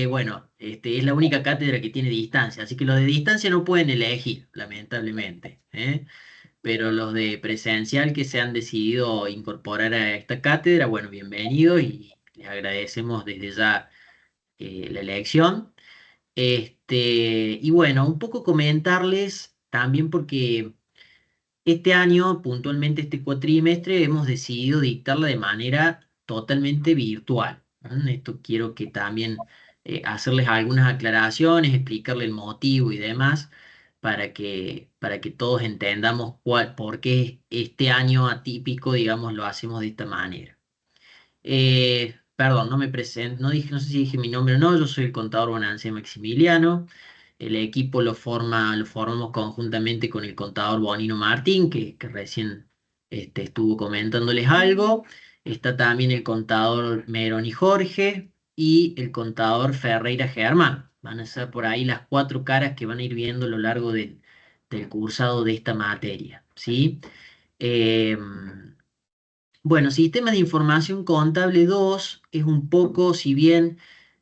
bueno, es la única cátedra que tiene distancia, así que los de distancia no pueden elegir, lamentablemente, ¿eh? Pero los de presencial que se han decidido incorporar a esta cátedra, bueno, bienvenidos y les agradecemos desde ya la elección. Y bueno, un poco comentarles también porque este año, puntualmente este cuatrimestre, hemos decidido dictarla de manera totalmente virtual. Esto quiero que también hacerles algunas aclaraciones, explicarle el motivo y demás, para que todos entendamos por qué este año atípico, digamos, lo hacemos de esta manera. Perdón, no me presento, no dije, no sé si dije mi nombre o no, yo soy el contador Bonancia Maximiliano. El equipo lo formamos conjuntamente con el contador Bonino Martín, que recién estuvo comentándoles algo. Está también el contador Meroni Jorge y el contador Ferreira Germán. Van a ser por ahí las cuatro caras que van a ir viendo a lo largo del cursado de esta materia, ¿sí? Em, bueno, Sistemas de Información Contable 2 es un poco, si bien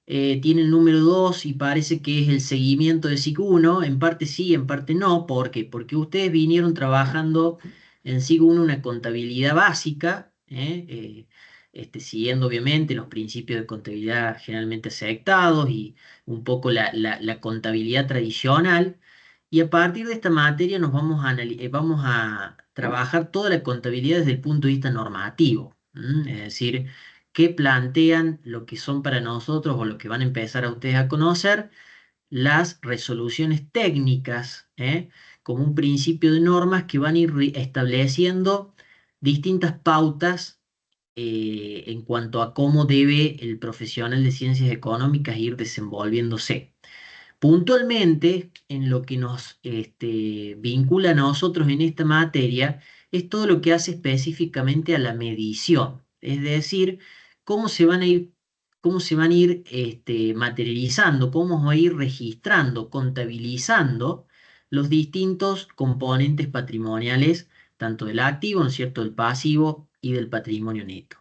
tiene el número 2 y parece que es el seguimiento de SIC 1, en parte sí, en parte no. ¿Por qué? Porque ustedes vinieron trabajando en SIC 1 una contabilidad básica, siguiendo obviamente los principios de contabilidad generalmente aceptados y un poco la contabilidad tradicional. Y a partir de esta materia nos vamos a trabajar toda la contabilidad desde el punto de vista normativo. Es decir, qué plantean lo que son para nosotros o lo que van a empezar a ustedes a conocer las resoluciones técnicas, como un principio de normas que van a ir estableciendo distintas pautas en cuanto a cómo debe el profesional de ciencias económicas ir desenvolviéndose. Puntualmente, en lo que nos vincula a nosotros en esta materia, es todo lo que hace específicamente a la medición, es decir, cómo se van a ir, cómo se van a ir materializando, cómo vamos a ir registrando, contabilizando los distintos componentes patrimoniales, tanto del activo, ¿no es cierto?, del pasivo y del patrimonio neto.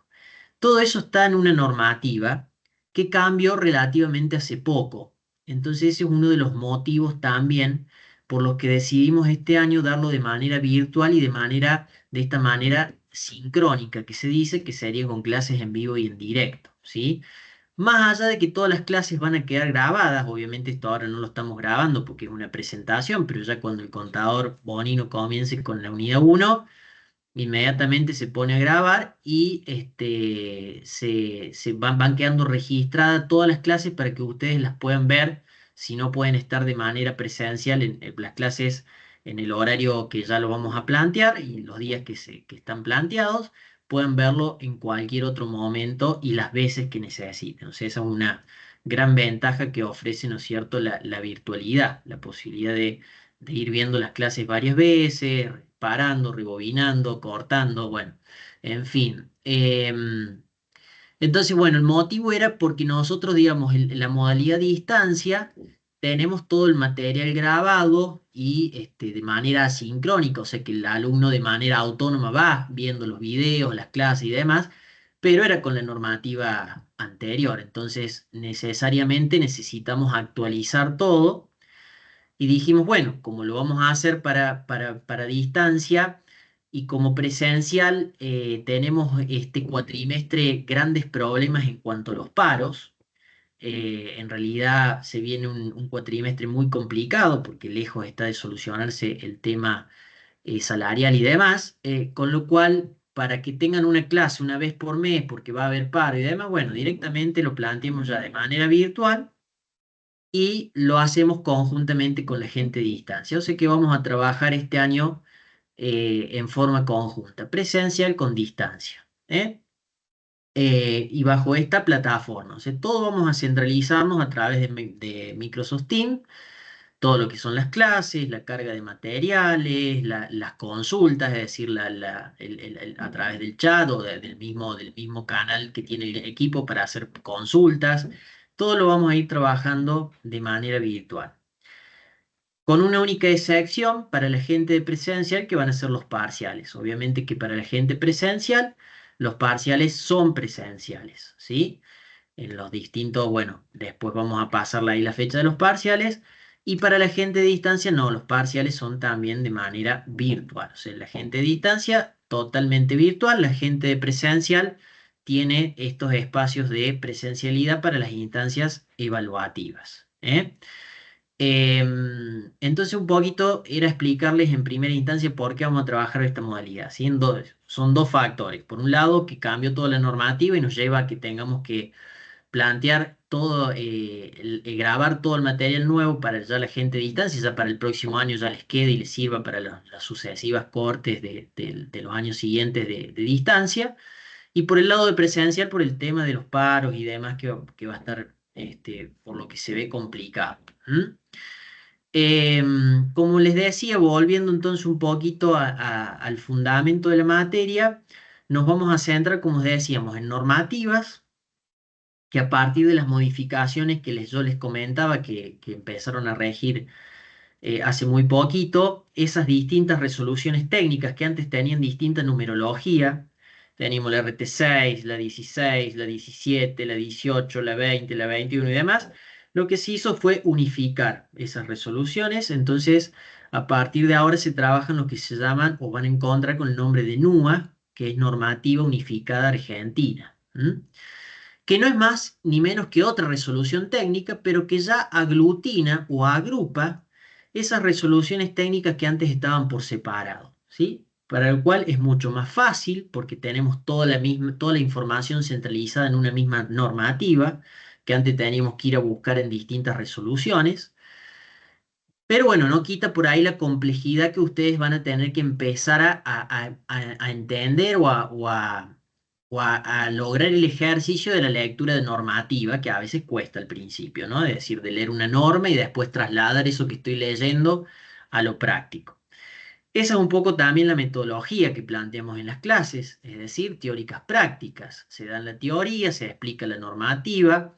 Todo eso está en una normativa que cambió relativamente hace poco. Entonces ese es uno de los motivos también por los que decidimos este año darlo de manera virtual y de esta manera sincrónica, que se dice que sería con clases en vivo y en directo, ¿sí? Más allá de que todas las clases van a quedar grabadas, obviamente esto ahora no lo estamos grabando porque es una presentación, pero ya cuando el contador Bonino comience con la unidad uno, inmediatamente se pone a grabar y van quedando registradas todas las clases para que ustedes las puedan ver si no pueden estar de manera presencial en las clases en el horario que ya lo vamos a plantear y los días que están planteados, pueden verlo en cualquier otro momento y las veces que necesiten. O sea, esa es una gran ventaja que ofrece, ¿no es cierto?, la virtualidad, la posibilidad de ir viendo las clases varias veces, parando, rebobinando, cortando, bueno, en fin. Entonces, bueno, el motivo era porque nosotros, digamos, en la modalidad de distancia, tenemos todo el material grabado y de manera asincrónica, o sea que el alumno de manera autónoma va viendo los videos, las clases y demás, pero era con la normativa anterior, entonces necesariamente necesitamos actualizar todo y dijimos, bueno, como lo vamos a hacer para distancia y como presencial, tenemos este cuatrimestre grandes problemas en cuanto a los paros. En realidad se viene un cuatrimestre muy complicado porque lejos está de solucionarse el tema salarial y demás, con lo cual, para que tengan una clase una vez por mes, porque va a haber paro y demás, bueno, directamente lo planteamos ya de manera virtual y lo hacemos conjuntamente con la gente de distancia. O sea que vamos a trabajar este año en forma conjunta, presencial con distancia, y bajo esta plataforma. O sea, todo vamos a centralizarnos a través de Microsoft Teams, todo lo que son las clases, la carga de materiales, las consultas, es decir, a través del chat o del mismo canal que tiene el equipo para hacer consultas. Todo lo vamos a ir trabajando de manera virtual. Con una única excepción para la gente de presencial que van a ser los parciales. Obviamente que para la gente presencial, los parciales son presenciales, ¿sí? en los distintos, bueno, después vamos a pasarle ahí la fecha de los parciales. Y para la gente de distancia, no, los parciales son también de manera virtual. O sea, la gente de distancia totalmente virtual, la gente de presencial tiene estos espacios de presencialidad para las instancias evaluativas. ¿Eh? Entonces un poquito era explicarles en primera instancia por qué vamos a trabajar esta modalidad. Son dos factores. Por un lado, que cambió toda la normativa y nos lleva a que tengamos que plantear todo, grabar todo el material nuevo para ya la gente de distancia, ya para el próximo año ya les quede y les sirva para las sucesivas cortes de los años siguientes de distancia. Y por el lado de presencial, por el tema de los paros y demás que va a estar, por lo que se ve complicado. ¿Mm? Como les decía, volviendo entonces un poquito al fundamento de la materia, nos vamos a centrar, como decíamos, en normativas, que a partir de las modificaciones que yo les comentaba, que empezaron a regir hace muy poquito, esas distintas resoluciones técnicas que antes tenían distinta numerología, teníamos la RT6, la 16, la 17, la 18, la 20, la 21 y demás, lo que se hizo fue unificar esas resoluciones. Entonces, a partir de ahora se trabajan lo que se llaman o van a encontrar con el nombre de NUA, que es Normativa Unificada Argentina. Que no es más ni menos que otra resolución técnica, pero que ya aglutina o agrupa esas resoluciones técnicas que antes estaban por separado, ¿sí? Para el cual es mucho más fácil porque tenemos toda la información centralizada en una misma normativa, que antes teníamos que ir a buscar en distintas resoluciones. Pero bueno, no quita por ahí la complejidad que ustedes van a tener que empezar a entender o a lograr el ejercicio de la lectura de normativa, que a veces cuesta al principio, ¿no? Es decir, de leer una norma y después trasladar eso que estoy leyendo a lo práctico. Esa es un poco también la metodología que planteamos en las clases, es decir, teóricas prácticas. Se da la teoría, se explica la normativa,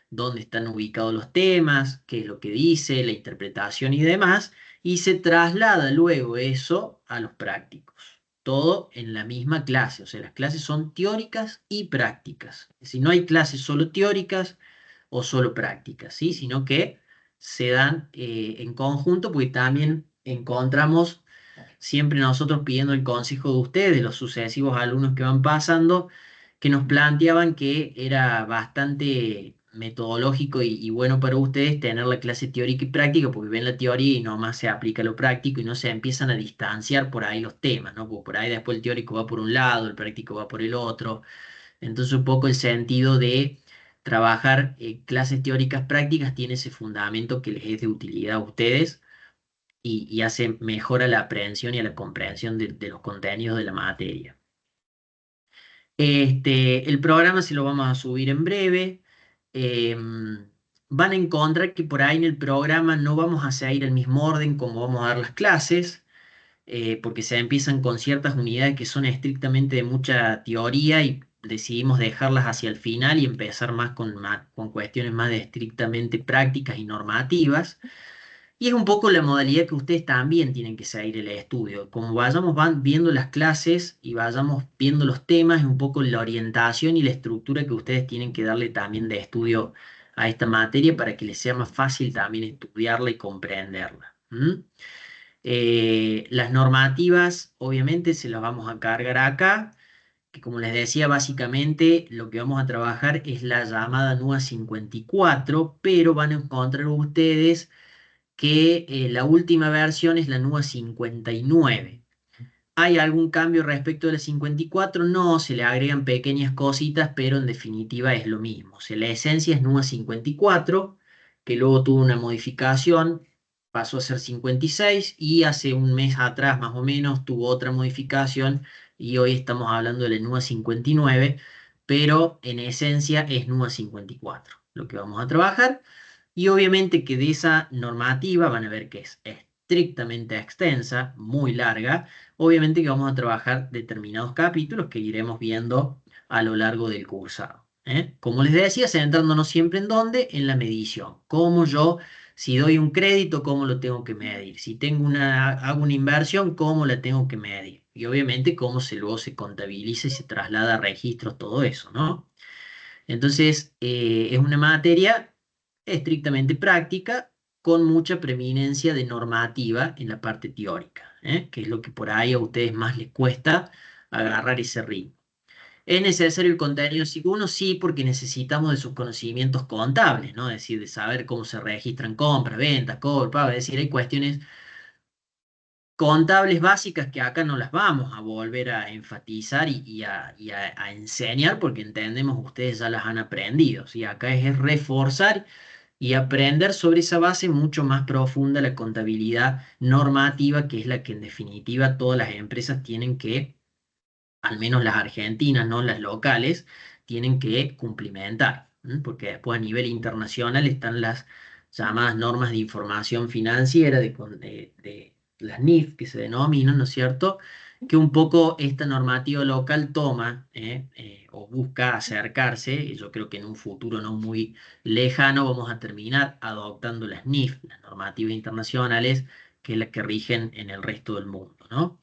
dónde están ubicados los temas, qué es lo que dice, la interpretación y demás, y se traslada luego eso a los prácticos. Todo en la misma clase, o sea, las clases son teóricas y prácticas. Si no hay clases solo teóricas o solo prácticas, ¿sí? Sino que se dan en conjunto, porque también encontramos siempre nosotros pidiendo el consejo de ustedes, de los sucesivos alumnos que van pasando, que nos planteaban que era bastante metodológico y bueno para ustedes tener la clase teórica y práctica, porque ven la teoría y nomás se aplica lo práctico y no se empiezan a distanciar por ahí los temas, ¿no? Porque por ahí después el teórico va por un lado, el práctico va por el otro. Entonces un poco el sentido de trabajar clases teóricas prácticas tiene ese fundamento que les es de utilidad a ustedes mejora la aprehensión y la comprensión de los contenidos de la materia. El programa se lo vamos a subir en breve. Van a encontrar que por ahí en el programa no vamos a seguir el mismo orden como vamos a dar las clases, porque se empiezan con ciertas unidades que son estrictamente de mucha teoría y decidimos dejarlas hacia el final y empezar con cuestiones más de estrictamente prácticas y normativas. Y es un poco la modalidad que ustedes también tienen que seguir el estudio. Como van viendo las clases y vayamos viendo los temas, es un poco la orientación y la estructura que ustedes tienen que darle también de estudio a esta materia para que les sea más fácil también estudiarla y comprenderla. Las normativas, obviamente, se las vamos a cargar acá, que como les decía, básicamente lo que vamos a trabajar es la llamada NUA 54, pero van a encontrar ustedes que la última versión es la NUA 59. ¿Hay algún cambio respecto de la 54? No, se le agregan pequeñas cositas, pero en definitiva es lo mismo. O sea, la esencia es NUA 54, que luego tuvo una modificación, pasó a ser 56 y hace un mes atrás más o menos tuvo otra modificación y hoy estamos hablando de la NUA 59, pero en esencia es NUA 54 lo que vamos a trabajar. Y obviamente que de esa normativa van a ver que es estrictamente extensa, muy larga. Obviamente que vamos a trabajar determinados capítulos que iremos viendo a lo largo del cursado. Como les decía, centrándonos siempre en dónde, en la medición. Cómo yo, si doy un crédito, cómo lo tengo que medir. Si hago una inversión, cómo la tengo que medir. Y obviamente luego se contabiliza y se traslada a registros, todo eso, ¿no? Entonces, es una materia estrictamente práctica con mucha preeminencia de normativa en la parte teórica, que es lo que por ahí a ustedes más les cuesta agarrar ese ritmo. ¿Es necesario el contenido uno? Sí, porque necesitamos de sus conocimientos contables, ¿no? Es decir, de saber cómo se registran compras, ventas, cobro, pago. Es decir, hay cuestiones contables básicas que acá no las vamos a volver a enfatizar y a enseñar porque entendemos ustedes ya las han aprendido. ¿Sí? Acá es reforzar y aprender sobre esa base mucho más profunda la contabilidad normativa, que es la que en definitiva todas las empresas tienen que, al menos las argentinas, no las locales, tienen que cumplimentar, ¿m? Porque después a nivel internacional están las llamadas normas de información financiera, de las NIF que se denominan, ¿no es cierto? Que un poco esta normativa local toma o busca acercarse, y yo creo que en un futuro no muy lejano vamos a terminar adoptando las NIF, las normativas internacionales, que es la que rigen en el resto del mundo, ¿no?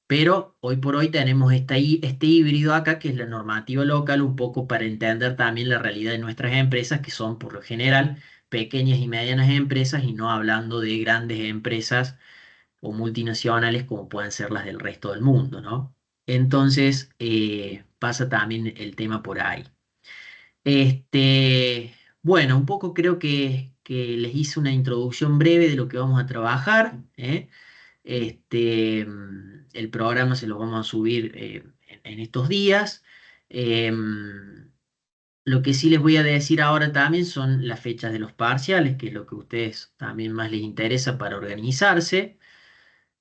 Pero hoy por hoy tenemos este híbrido acá, que es la normativa local, un poco para entender también la realidad de nuestras empresas, que son por lo general pequeñas y medianas empresas, y no hablando de grandes empresas o multinacionales como pueden ser las del resto del mundo, ¿no? Entonces, pasa también el tema por ahí. Bueno, un poco creo que les hice una introducción breve de lo que vamos a trabajar, ¿eh? El programa se lo vamos a subir en estos días. Lo que sí les voy a decir ahora también son las fechas de los parciales, que es lo que a ustedes también más les interesa para organizarse.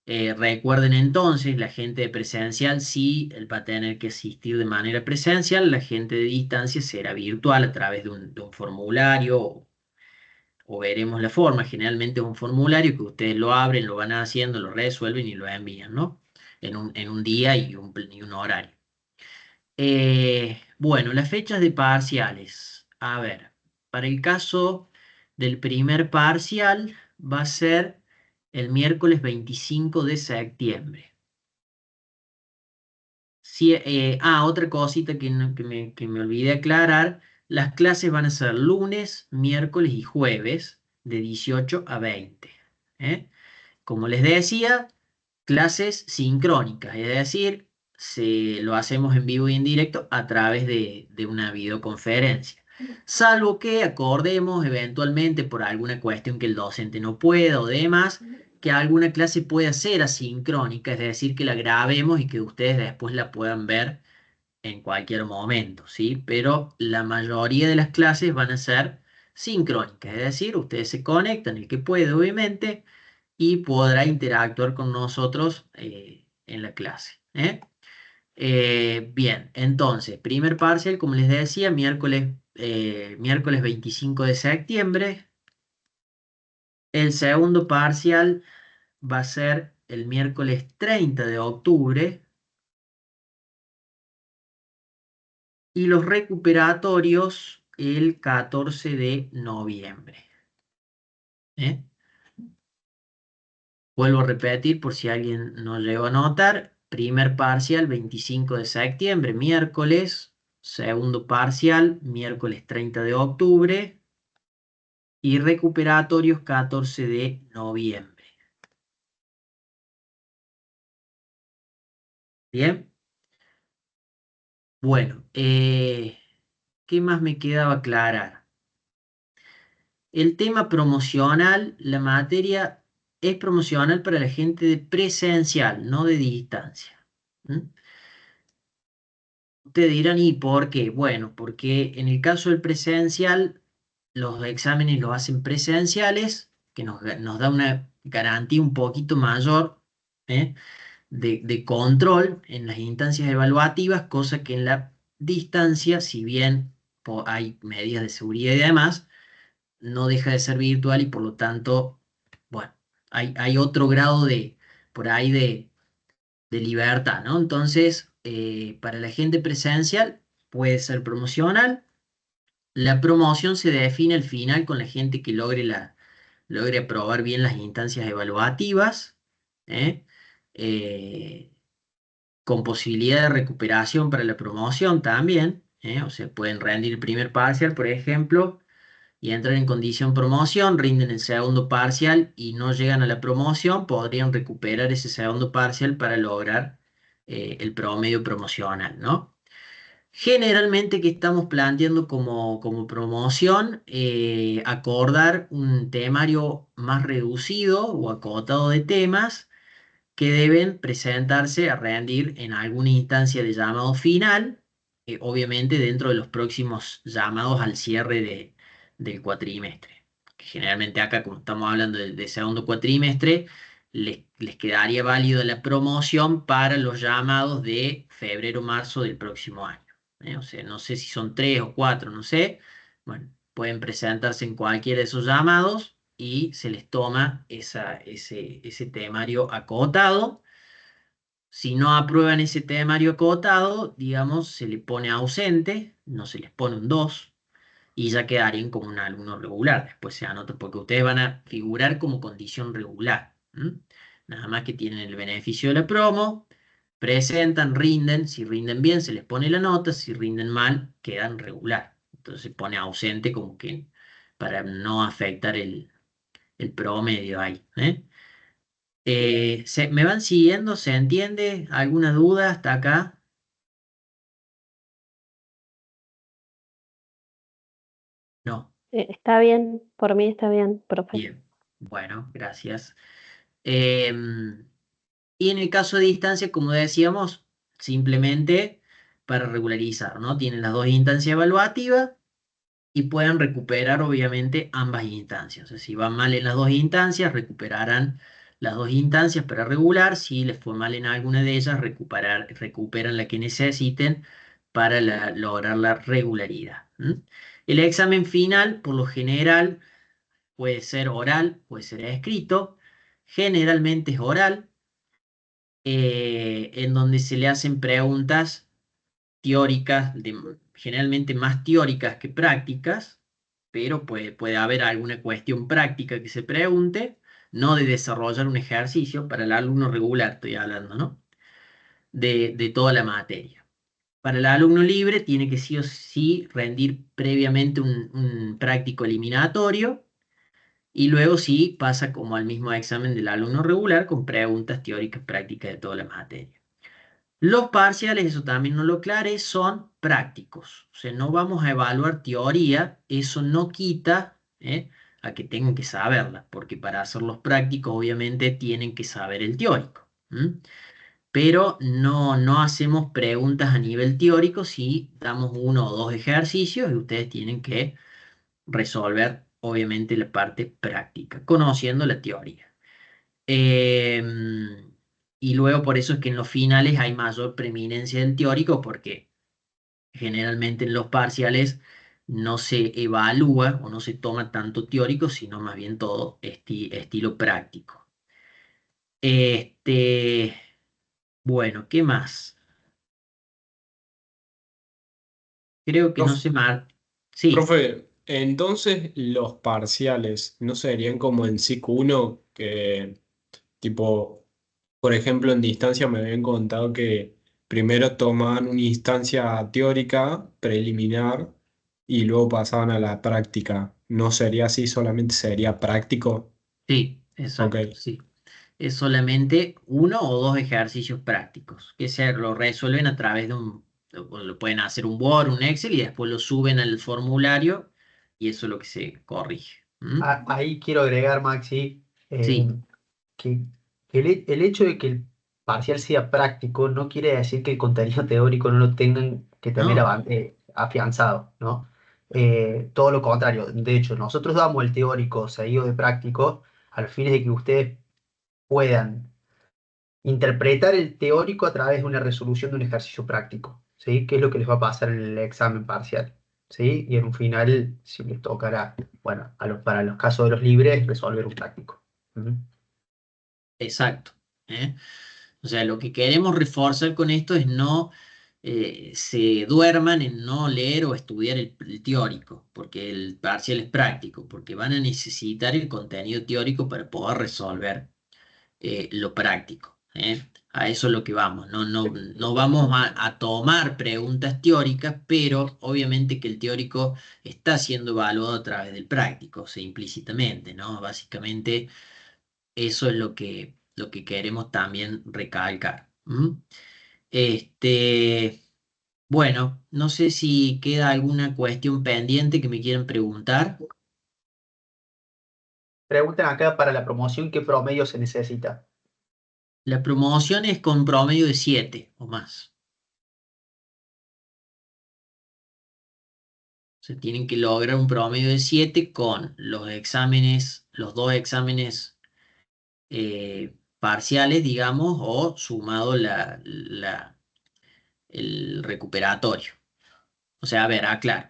Recuerden entonces, la gente de presencial sí va a tener que asistir de manera presencial, la gente de distancia será virtual a través de un formulario o veremos la forma. Generalmente es un formulario que ustedes lo abren, lo van haciendo, lo resuelven y lo envían, ¿no? En un día y un horario. Bueno, las fechas de parciales. A ver, para el caso del primer parcial va a ser el miércoles 25 de septiembre. Sí, otra cosita que me olvidé aclarar, las clases van a ser lunes, miércoles y jueves de 18 a 20. ¿eh? Como les decía, clases sincrónicas, es decir, lo hacemos en vivo y en directo a través de una videoconferencia. Salvo que acordemos eventualmente por alguna cuestión que el docente no pueda o demás, que alguna clase pueda ser asincrónica, es decir, que la grabemos y que ustedes después la puedan ver en cualquier momento, ¿sí? Pero la mayoría de las clases van a ser sincrónicas, es decir, ustedes se conectan, el que puede, obviamente, y podrá interactuar con nosotros en la clase. Bien, entonces, primer parcial, como les decía, miércoles 25 de septiembre. El segundo parcial va a ser el miércoles 30 de octubre. Y los recuperatorios el 14 de noviembre. ¿eh? Vuelvo a repetir por si alguien no llegó a notar. Primer parcial 25 de septiembre, miércoles. Segundo parcial, miércoles 30 de octubre. Y recuperatorios 14 de noviembre. Bien. Bueno, ¿qué más me quedaba aclarar? El tema promocional, la materia es promocional para la gente de presencial, no de distancia. ¿Mm? Ustedes dirán, ¿y por qué? Bueno, porque en el caso del presencial, los exámenes los hacen presenciales, que nos da una garantía un poquito mayor ¿eh? de control en las instancias evaluativas, cosa que en la distancia, si bien hay medidas de seguridad y demás, no deja de ser virtual y por lo tanto, bueno, hay otro grado por ahí de libertad, ¿no? Entonces, para la gente presencial puede ser promocional. La promoción se define al final con la gente que logre aprobar bien las instancias evaluativas, ¿eh? Eh, con posibilidad de recuperación para la promoción también. O sea, pueden rendir el primer parcial, por ejemplo, y entran en condición promoción, rinden el segundo parcial y no llegan a la promoción, podrían recuperar ese segundo parcial para lograr el promedio promocional, ¿no? Generalmente que estamos planteando como promoción, acordar un temario más reducido o acotado de temas que deben presentarse a rendir en alguna instancia de llamado final, obviamente dentro de los próximos llamados al cierre del cuatrimestre. Que generalmente acá, como estamos hablando de segundo cuatrimestre, les quedaría válido la promoción para los llamados de febrero-marzo del próximo año. O sea, no sé si son 3 o 4, no sé. Bueno, pueden presentarse en cualquiera de esos llamados y se les toma ese temario acotado. Si no aprueban ese temario acotado, digamos, se le pone ausente, no se les pone un 2 y ya quedarían como un alumno regular. Después se anota porque ustedes van a figurar como condición regular. Nada más que tienen el beneficio de la promo, presentan, rinden, si rinden bien se les pone la nota, si rinden mal quedan regular. Entonces se pone ausente como que para no afectar el promedio ahí. ¿Me van siguiendo? ¿Se entiende? ¿Alguna duda hasta acá? No. Está bien, por mí está bien, profe. Bien. Bueno, gracias. Em, y en el caso de distancia, como decíamos, simplemente para regularizar, ¿no? Tienen las dos instancias evaluativas y pueden recuperar obviamente ambas instancias. O sea, si van mal en las dos instancias, recuperarán las dos instancias para regular. Si les fue mal en alguna de ellas, recuperan la que necesiten para lograr la regularidad. El examen final, por lo general, puede ser oral, puede ser escrito. Generalmente es oral, en donde se le hacen preguntas teóricas, generalmente más teóricas que prácticas, pero puede haber alguna cuestión práctica que se pregunte, no de desarrollar un ejercicio para el alumno regular, estoy hablando, ¿no? De toda la materia. Para el alumno libre tiene que sí o sí rendir previamente un práctico eliminatorio y luego sí pasa como al mismo examen del alumno regular con preguntas teóricas prácticas de toda la materia. Los parciales, eso también no lo aclaré, son prácticos. O sea, no vamos a evaluar teoría, eso no quita a que tengan que saberla, porque para hacer los prácticos obviamente tienen que saber el teórico. Pero no hacemos preguntas a nivel teórico, si damos 1 o 2 ejercicios y ustedes tienen que resolver obviamente la parte práctica, conociendo la teoría. Em, y luego por eso es que en los finales hay mayor preeminencia del teórico, porque generalmente en los parciales no se evalúa o no se toma tanto teórico, sino más bien todo estilo práctico. Este, bueno, ¿qué más? Creo que no Prof- se mar... Sí, Profe, entonces los parciales no serían como en SIC 1 que tipo, por ejemplo, en distancia me habían contado que primero tomaban una instancia teórica preliminar y luego pasaban a la práctica. ¿No sería así, solamente sería práctico? sí, Ok. exacto, sí. Es solamente 1 o 2 ejercicios prácticos que se lo resuelven a través de o lo pueden hacer un Word, un Excel y después lo suben al formulario y eso es lo que se corrige. Ahí quiero agregar, Maxi, Sí, que, el hecho de que el parcial sea práctico no quiere decir que el contenido teórico no lo tengan que tener no, afianzado, ¿no? Todo lo contrario. De hecho, nosotros damos el teórico seguido de práctico al fin de que ustedes puedan interpretar el teórico a través de una resolución de un ejercicio práctico, ¿sí? Que es lo que les va a pasar en el examen parcial, ¿sí? Y en un final, si les tocará, bueno, para los casos de los libres, resolver un práctico. Ujú. exacto. ¿eh? O sea, lo que queremos reforzar con esto es no se duerman en no leer o estudiar el teórico, porque el parcial es práctico, porque van a necesitar el contenido teórico para poder resolver lo práctico. A eso es lo que vamos. No vamos a tomar preguntas teóricas, pero obviamente que el teórico está siendo evaluado a través del práctico, o sea, implícitamente, ¿no? Básicamente eso es lo que queremos también recalcar. ¿M? Este, bueno, no sé si queda alguna cuestión pendiente que me quieran preguntar. Preguntan acá para la promoción qué promedio se necesita. La promoción es con promedio de 7 o más. Se tienen que lograr un promedio de 7 con los exámenes, los dos exámenes parciales, digamos, o sumado el recuperatorio. O sea, a ver, aclaro.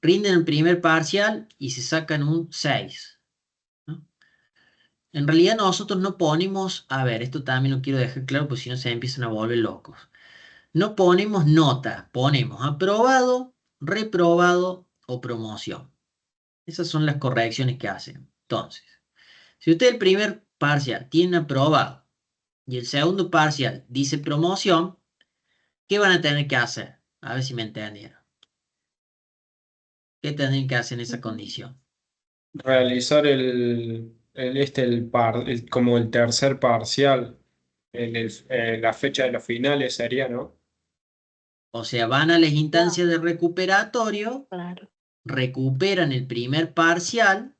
Rinden el primer parcial y se sacan un 6, ¿no? En realidad nosotros no ponemos, a ver, esto también lo quiero dejar claro, porque si no se empiezan a volver locos. No ponemos nota, ponemos aprobado, reprobado o promoción. Esas son las correcciones que hacen. Entonces, si usted el primer parcial tiene aprobado y el segundo parcial dice promoción, ¿qué van a tener que hacer? A ver si me entendieron. ¿Qué tendrían que hacer en esa condición? Realizar como el tercer parcial la fecha de los finales sería, ¿no? O sea, van a las instancias de recuperatorio, Claro. recuperan el primer parcial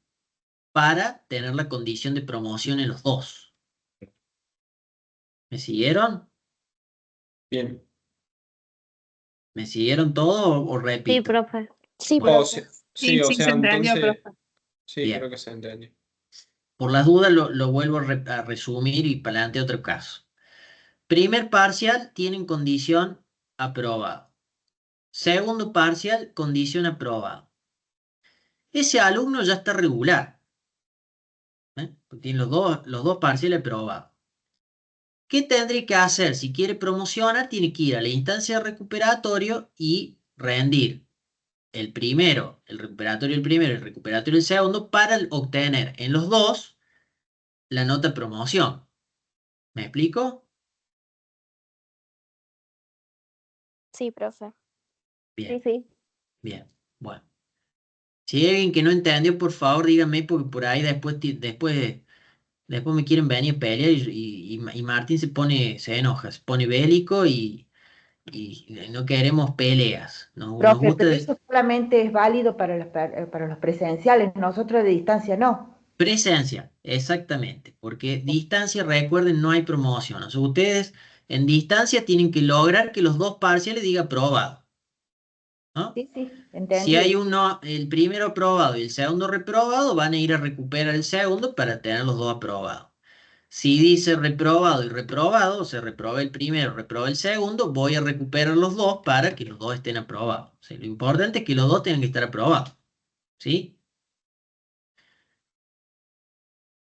para tener la condición de promoción en los dos. ¿Me siguieron? Bien. ¿Me siguieron todo o Sí, repito? profe. Sí, Bueno, O profe. sea, sí, Sí, o sí, se sea, entendió, entonces, profe. sí, bien. creo que se entendió. Por las dudas lo vuelvo a resumir y para adelante otro caso. Primer parcial tienen condición aprobado. Segundo parcial, condición aprobado. Ese alumno ya está regular, ¿eh? Porque tiene los dos parciales aprobados. ¿Qué tendría que hacer? Si quiere promocionar, tiene que ir a la instancia de recuperatorio y rendir el primero, el recuperatorio el primero, el recuperatorio el segundo, para obtener en los dos la nota promoción. ¿Me explico? Sí, profe. Bien, Sí, sí. bien. Bueno. Si hay alguien que no entendió, por favor, díganme, porque por ahí después me quieren venir a pelear y Martín se enoja, se pone bélico y no queremos peleas. Nos Profe, gusta pero eso solamente es válido para los presenciales, nosotros de distancia no. presencia, exactamente, porque distancia, recuerden, no hay promoción. O sea, ustedes en distancia tienen que lograr que los dos parciales diga aprobado, ¿no? Sí, sí, Si hay entendido. uno, el primero aprobado y el segundo reprobado, van a ir a recuperar el segundo para tener los dos aprobados. Si dice reprobado y reprobado, o sea, reprobé el primero, reprobé el segundo, voy a recuperar los dos para que los dos estén aprobados. O sea, lo importante es que los dos tengan que estar aprobados, ¿sí?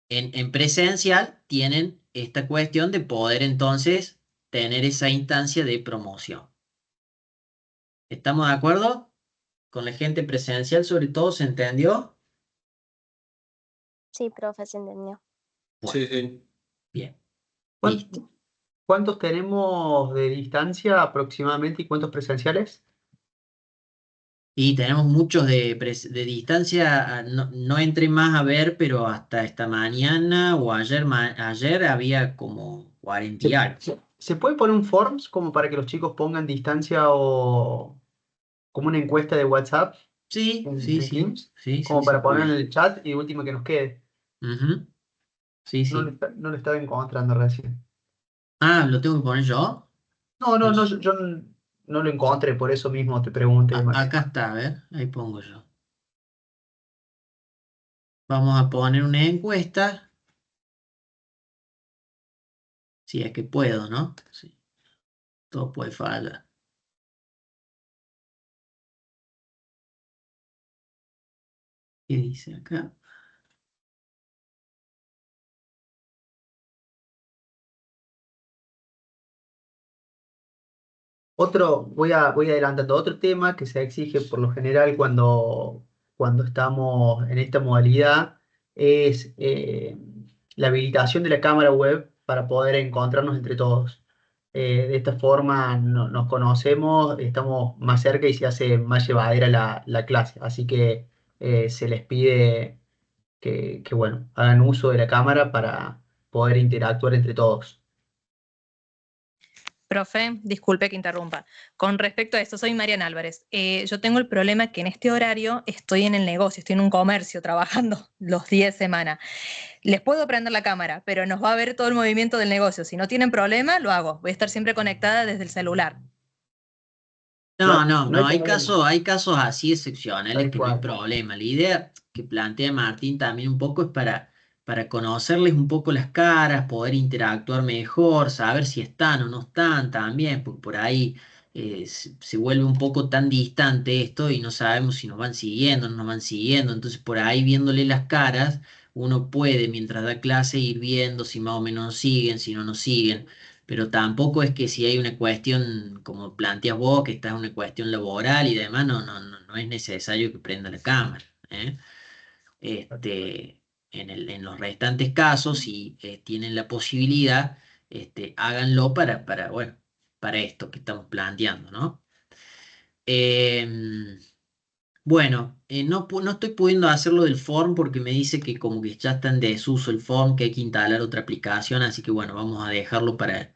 En presencial tienen esta cuestión de poder entonces tener esa instancia de promoción. ¿Estamos de acuerdo? Con la gente presencial, sobre todo, ¿se entendió? Sí, profe, se entendió. Bueno, Sí, sí. bien, ¿Cuán- listo. ¿Cuántos tenemos de distancia aproximadamente y cuántos presenciales? Y tenemos muchos de distancia, no entré más a ver, pero hasta esta mañana o ayer había como 40 y ¿Se, algo. se puede poner un forms como para que los chicos pongan distancia o como una encuesta de WhatsApp Sí, sí, en sí, Teams? sí, sí, Como se para poner en puede. el chat y de última que nos quede. Ujú, sí, sí. No lo estaba encontrando recién. Ah, ¿lo tengo que poner yo? No, no, no, Pues, yo no lo encontré, por eso mismo te pregunté, Max. acá está, a ver, ahí pongo yo. Vamos a poner una encuesta, si es que puedo, ¿no? Sí, todo puede fallar. ¿Qué dice acá? Voy adelantando otro tema que se exige por lo general cuando estamos en esta modalidad, es la habilitación de la cámara web para poder encontrarnos entre todos. De esta forma nos conocemos, estamos más cerca y se hace más llevadera la clase. Así que se les pide bueno, hagan uso de la cámara para poder interactuar entre todos. Profe, disculpe que interrumpa. Con respecto a esto, soy Mariana Álvarez. Yo tengo el problema que en este horario estoy en el negocio, estoy en un comercio trabajando los 10 semanas. Les puedo prender la cámara, pero nos va a ver todo el movimiento del negocio. Si no tienen problema, lo hago. Voy a estar siempre conectada desde el celular. No, No hay problema, hay casos así excepcionales tal que no hay cual. problema. La idea que plantea Martín también un poco es para conocerles un poco las caras, poder interactuar mejor, saber si están o no están también, porque por ahí se vuelve un poco tan distante esto y no sabemos si nos van siguiendo o no nos van siguiendo. Entonces por ahí viéndole las caras, uno puede mientras da clase ir viendo si más o menos nos siguen, si no nos siguen, pero tampoco es que si hay una cuestión, como planteas vos, que está en una cuestión laboral y demás, no es necesario que prenda la cámara, ¿eh? En los restantes casos, si tienen la posibilidad, háganlo bueno, para esto que estamos planteando, ¿no? Em, bueno, no estoy pudiendo hacerlo del form porque me dice que como que ya está en desuso el form, que hay que instalar otra aplicación, así que bueno, vamos a dejarlo para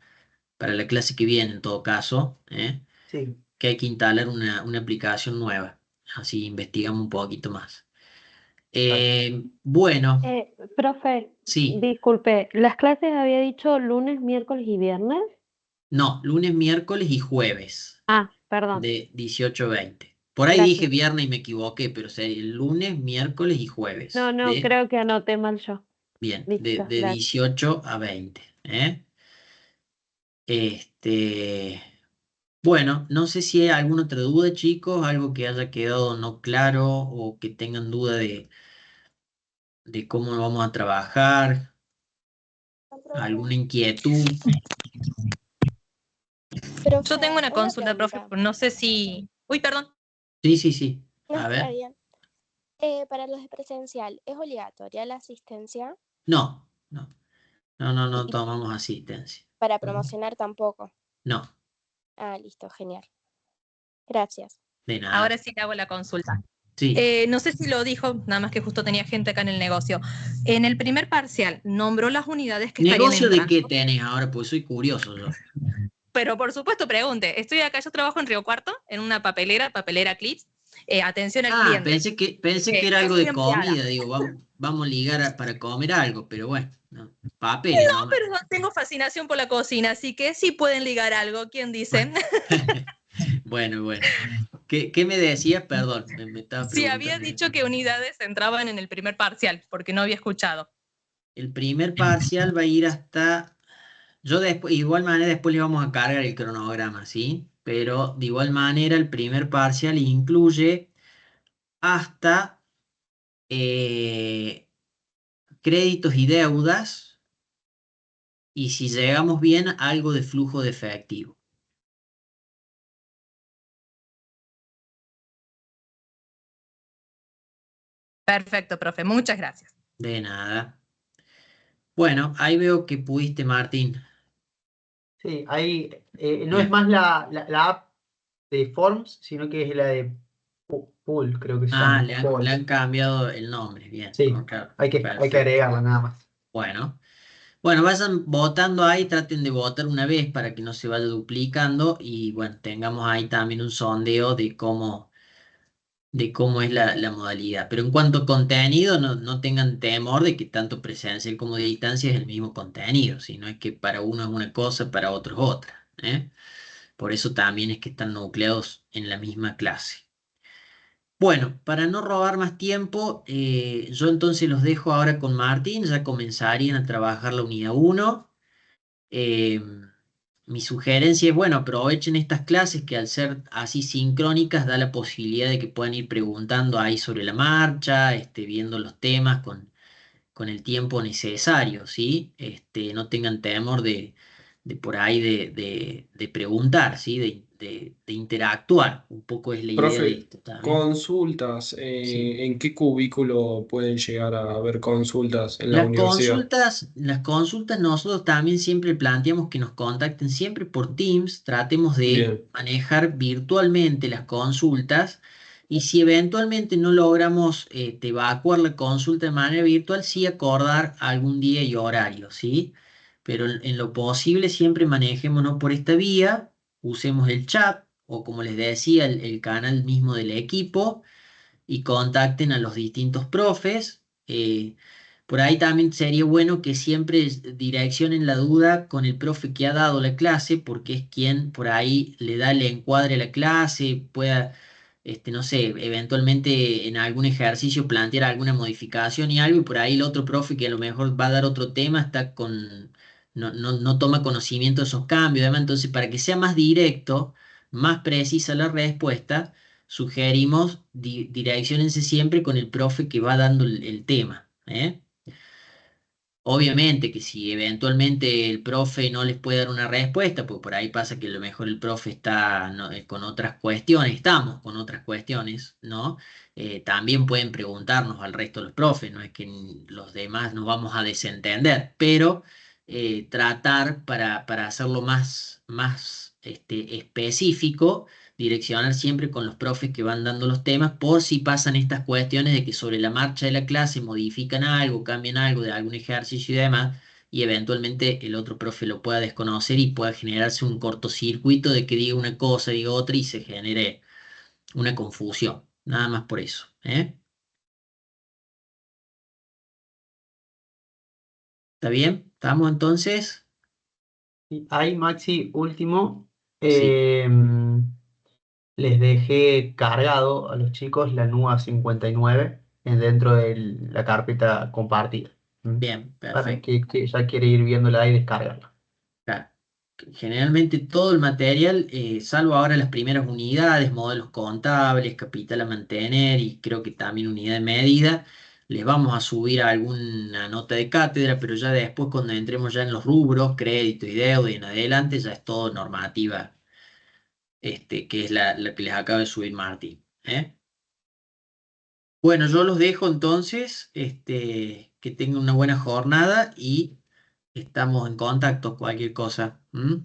la clase que viene en todo caso, Sí, que hay que instalar una aplicación nueva. Así investigamos un poquito más. dale. Bueno, Profe, sí, disculpe, ¿las clases había dicho lunes, miércoles y viernes? no, lunes, miércoles y jueves Ah, perdón, de 18 a 20. Por ahí dije gracias. viernes y me equivoqué, pero sería el lunes, miércoles y No, jueves. no, creo que anoté mal yo. Bien, Listo, de gracias. 18 a 20. ¿Eh? Este, bueno, no sé si hay alguna otra duda, chicos, algo que haya quedado no claro o que tengan duda de cómo vamos a trabajar, alguna inquietud. Yo tengo Profe, una una consulta, profe, pregunta. pero no sé si... Uy, perdón. Sí, sí, sí. No, A está ver. bien. Para los de presencial, ¿es obligatoria la asistencia? No, no Y tomamos asistencia. para Mm, promocionar tampoco. no, Ah, listo, genial. Gracias. de nada. Ahora sí le hago la consulta. Sí. No sé si lo dijo, nada más que justo tenía gente acá en el negocio. En el primer parcial, nombró las unidades que estarían ¿Negocio de qué entrando, tenés ahora? Pues soy curioso yo. pero por supuesto pregunte. Estoy acá, yo trabajo en Río Cuarto, en una papelera Clips. Atención al Ah, cliente. pensé que era Yo algo soy de empleada. comida, digo, vamos a ligar para comer algo, pero bueno, no, papeles No, nomás. pero tengo fascinación por la cocina, así que sí pueden ligar algo, ¿quién dice? Bueno. ¿Qué me decías? Perdón, me estaba Sí, había preguntando. dicho que unidades entraban en el primer parcial, porque no había escuchado. El primer parcial va a ir hasta. Yo después, igual manera después le vamos a cargar el cronograma, ¿sí? Pero de igual manera el primer parcial incluye hasta eh, créditos y deudas y si llegamos bien, algo de flujo de efectivo. Perfecto, profe, muchas gracias. De nada. Bueno, ahí veo que pudiste, Martín. Sí, ahí no es Bien. más la app de Forms, sino que es la de Pool, creo que se Ah, llama. le Pool. han cambiado el nombre. Bien. Sí, Ok, hay que perfecto. agregarla nada más. Bueno. Bueno, vayan votando ahí, traten de votar una vez para que no se vaya duplicando y bueno, tengamos ahí también un sondeo de cómo es la modalidad. Pero en cuanto a contenido, no tengan temor de que tanto presencial como de distancia es el mismo contenido, sino es que para uno es una cosa, para otro es otra, ¿eh? Por eso también es que están nucleados en la misma clase. Bueno, para no robar más tiempo, yo entonces los dejo ahora con Martín, ya comenzarían a trabajar la unidad uno. Eh, Mi sugerencia es, bueno, aprovechen estas clases que al ser así sincrónicas da la posibilidad de que puedan ir preguntando ahí sobre la marcha, viendo los temas con el tiempo necesario, ¿sí? No tengan temor de por ahí de preguntar, ¿sí? de interactuar. Un poco es la idea de Profe, esto también. consultas, Sí. ¿en qué cubículo pueden llegar a haber consultas en la universidad? Las consultas nosotros también siempre planteamos que nos contacten siempre por Teams, tratemos de Bien, manejar virtualmente las consultas y si eventualmente no logramos evacuar la consulta de manera virtual, sí acordar algún día y horario, ¿sí? Pero en lo posible siempre manejémonos por esta vía, usemos el chat o como les decía, el canal mismo del equipo y contacten a los distintos profes. Por ahí también sería bueno que siempre direccionen la duda con el profe que ha dado la clase, porque es quien por ahí le da el encuadre a la clase, pueda, no sé, eventualmente en algún ejercicio plantear alguna modificación y algo, y por ahí el otro profe que a lo mejor va a dar otro tema está con, no toma conocimiento de esos cambios, además, entonces para que sea más directo, más precisa la respuesta sugerimos direcciónense siempre con el profe que va dando el tema, ¿eh? Obviamente que si eventualmente el profe no les puede dar una respuesta, pues por ahí pasa que a lo mejor el profe está con otras cuestiones, estamos con otras cuestiones, ¿no? También pueden preguntarnos al resto de los profes, no es que los demás nos vamos a desentender, pero tratar para hacerlo más específico, direccionar siempre con los profes que van dando los temas por si pasan estas cuestiones de que sobre la marcha de la clase modifican algo, cambian algo de algún ejercicio y demás, y eventualmente el otro profe lo pueda desconocer y pueda generarse un cortocircuito de que diga una cosa, diga otra y se genere una confusión. Nada más por eso, ¿eh? ¿Está bien? ¿Estamos entonces? Y ahí, Maxi, último, Sí. les dejé cargado a los chicos la NUA 59 dentro de la carpeta compartida. ¿Mm? Bien, Para perfecto. que ya quiere ir viéndola y descargarla. Claro. Generalmente todo el material, salvo ahora las primeras unidades, modelos contables, capital a mantener y creo que también unidad de medida, les vamos a subir alguna nota de cátedra, pero ya después cuando entremos ya en los rubros, crédito y deuda y en adelante, ya es todo normativa, que es la que les acaba de subir Martín, ¿eh? Bueno, yo los dejo entonces, que tengan una buena jornada y estamos en contacto, cualquier cosa. ¿M? Les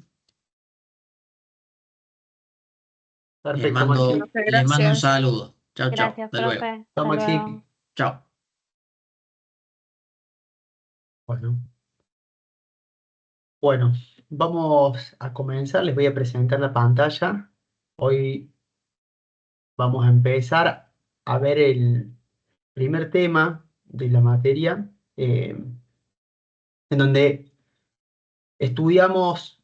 Perfecto, Maxi. mando, Profe, les mando un gracias. saludo. Chao, chao. Gracias, Hasta luego. profe. Chao, Hasta Maxi. luego. Chao. Bueno, bueno, vamos a comenzar. Les voy a presentar la pantalla. Hoy vamos a empezar a ver el primer tema de la materia, en donde estudiamos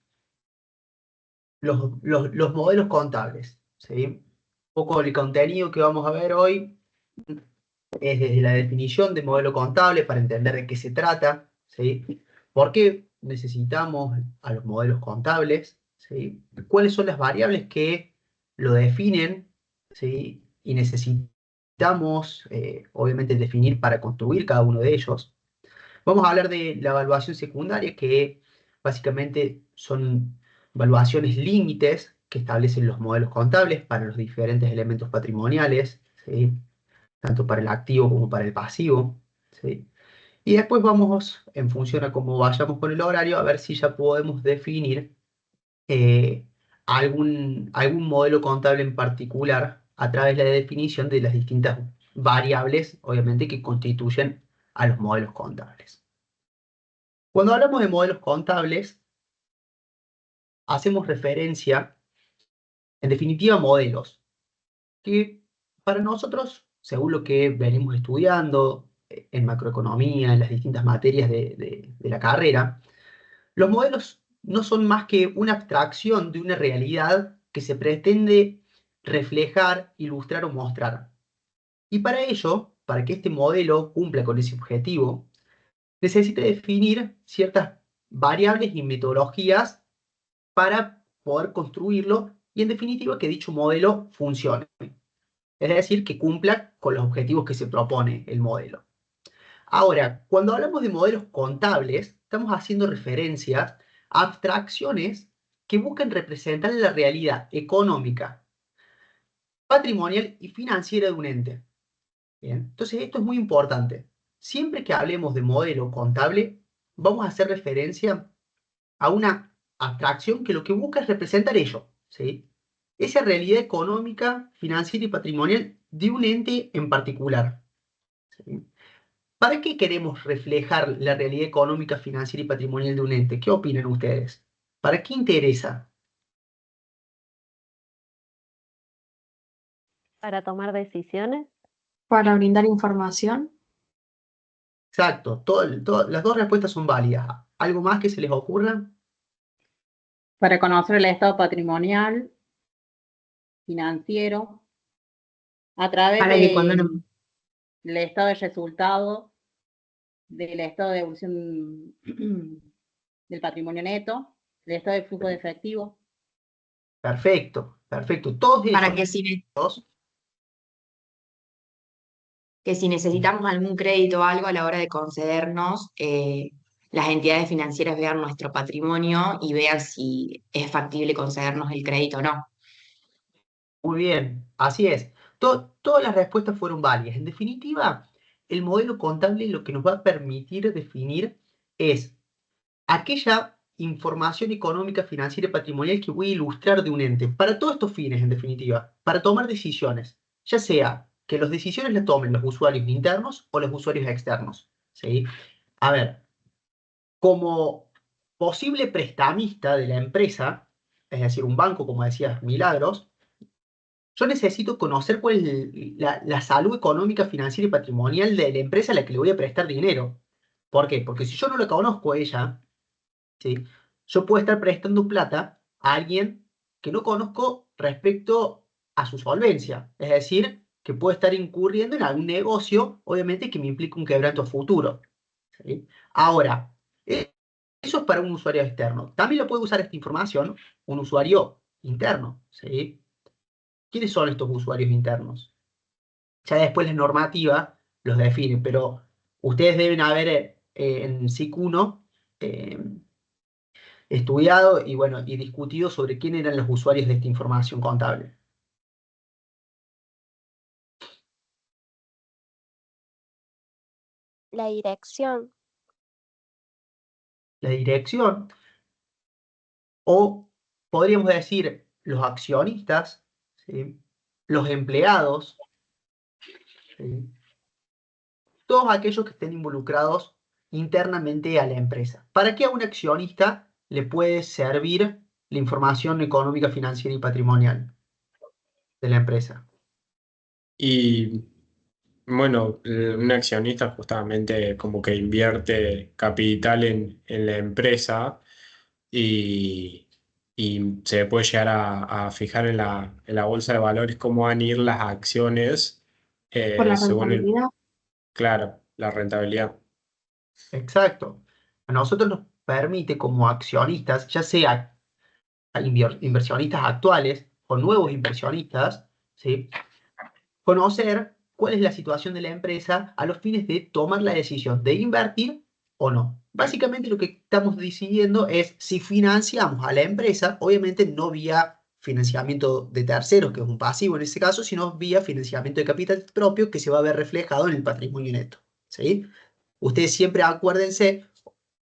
los modelos contables, ¿sí? Un poco el contenido que vamos a ver hoy es desde la definición de modelo contable para entender de qué se trata, ¿sí? ¿Por qué necesitamos a los modelos contables? ¿Sí? ¿Cuáles son las variables que lo definen? ¿Sí? Y necesitamos, obviamente, definir para construir cada uno de ellos. Vamos a hablar de la evaluación secundaria, que básicamente son evaluaciones límites que establecen los modelos contables para los diferentes elementos patrimoniales, ¿sí? Tanto para el activo como para el pasivo, ¿sí? Y después vamos, en función a cómo vayamos con el horario, a ver si ya podemos definir eh, algún modelo contable en particular a través de la definición de las distintas variables, obviamente, que constituyen a los modelos contables. Cuando hablamos de modelos contables, hacemos referencia, en definitiva, a modelos que para nosotros, según lo que venimos estudiando en macroeconomía, en las distintas materias de la carrera, los modelos no son más que una abstracción de una realidad que se pretende reflejar, ilustrar o mostrar. Y para ello, para que este modelo cumpla con ese objetivo, necesita definir ciertas variables y metodologías para poder construirlo y, en definitiva, que dicho modelo funcione. Es decir, que cumpla con los objetivos que se propone el modelo. Ahora, cuando hablamos de modelos contables, estamos haciendo referencias a abstracciones que buscan representar la realidad económica, patrimonial y financiera de un ente. Bien, entonces esto es muy importante. Siempre que hablemos de modelo contable, vamos a hacer referencia a una abstracción que lo que busca es representar ello, ¿sí? Esa realidad económica, financiera y patrimonial de un ente en particular, ¿sí? ¿Para qué queremos reflejar la realidad económica, financiera y patrimonial de un ente? ¿Qué opinan ustedes? ¿Para qué interesa? Para tomar decisiones. Para brindar información. Exacto, las dos respuestas son válidas. ¿Algo más que se les ocurra? Para conocer el estado patrimonial, financiero, a través Para que cuando del estado de resultado, del estado de evolución del patrimonio neto, del estado de flujo de efectivo. Perfecto, perfecto. Todos para esos que si, dos, que si necesitamos algún crédito o algo a la hora de concedernos, las entidades financieras vean nuestro patrimonio y vean si es factible concedernos el crédito o no. muy bien, así es. Todas las respuestas fueron válidas. En definitiva, el modelo contable lo que nos va a permitir definir es aquella información económica, financiera y patrimonial que voy a ilustrar de un ente, para todos estos fines, en definitiva, para tomar decisiones, ya sea que las decisiones las tomen los usuarios internos o los usuarios externos, ¿sí? A ver, como posible prestamista de la empresa, es decir, un banco, como decías, Milagros, yo necesito conocer cuál es la salud económica, financiera y patrimonial de la empresa a la que le voy a prestar dinero. ¿Por qué? Porque si yo no la conozco a ella, ¿sí? Yo puedo estar prestando plata a alguien que no conozco respecto a su solvencia. Es decir, que puede estar incurriendo en algún negocio, obviamente, que me implique un quebranto futuro, ¿sí? Ahora, eso es para un usuario externo. También lo puede usar esta información un usuario interno, ¿sí? ¿Quiénes son estos usuarios internos? Ya después la normativa los define, pero ustedes deben haber en SIC 1 estudiado y, bueno, y discutido sobre quién eran los usuarios de esta información contable. La dirección. La dirección, o podríamos decir los accionistas, ¿sí? Los empleados, ¿sí? Todos aquellos que estén involucrados internamente a la empresa. ¿Para qué a un accionista le puede servir la información económica, financiera y patrimonial de la empresa? Y bueno, un accionista justamente como que invierte capital en la empresa y, y se puede llegar a fijar en la bolsa de valores cómo van a ir las acciones Por la según rentabilidad. claro, la rentabilidad. Exacto. A nosotros nos permite como accionistas, ya sea a inversionistas actuales o nuevos inversionistas, ¿sí? Conocer cuál es la situación de la empresa a los fines de tomar la decisión de invertir o no. Básicamente lo que estamos decidiendo es si financiamos a la empresa, obviamente no vía financiamiento de terceros, que es un pasivo en este caso, sino vía financiamiento de capital propio que se va a ver reflejado en el patrimonio neto, ¿sí? Ustedes siempre acuérdense,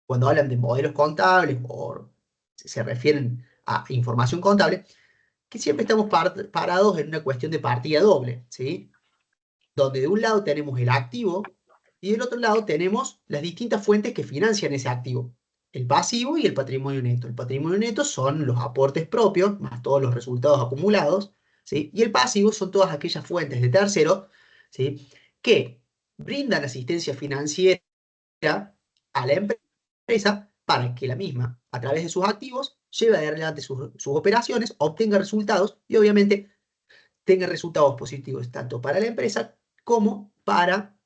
cuando hablan de modelos contables o se refieren a información contable, que siempre estamos parados en una cuestión de partida doble, ¿sí? Donde de un lado tenemos el activo y del otro lado tenemos las distintas fuentes que financian ese activo, el pasivo y el patrimonio neto. El patrimonio neto son los aportes propios, más todos los resultados acumulados, ¿sí? Y el pasivo son todas aquellas fuentes de terceros, ¿sí? Que brindan asistencia financiera a la empresa para que la misma, a través de sus activos, lleve adelante sus operaciones, obtenga resultados y obviamente tenga resultados positivos tanto para la empresa como para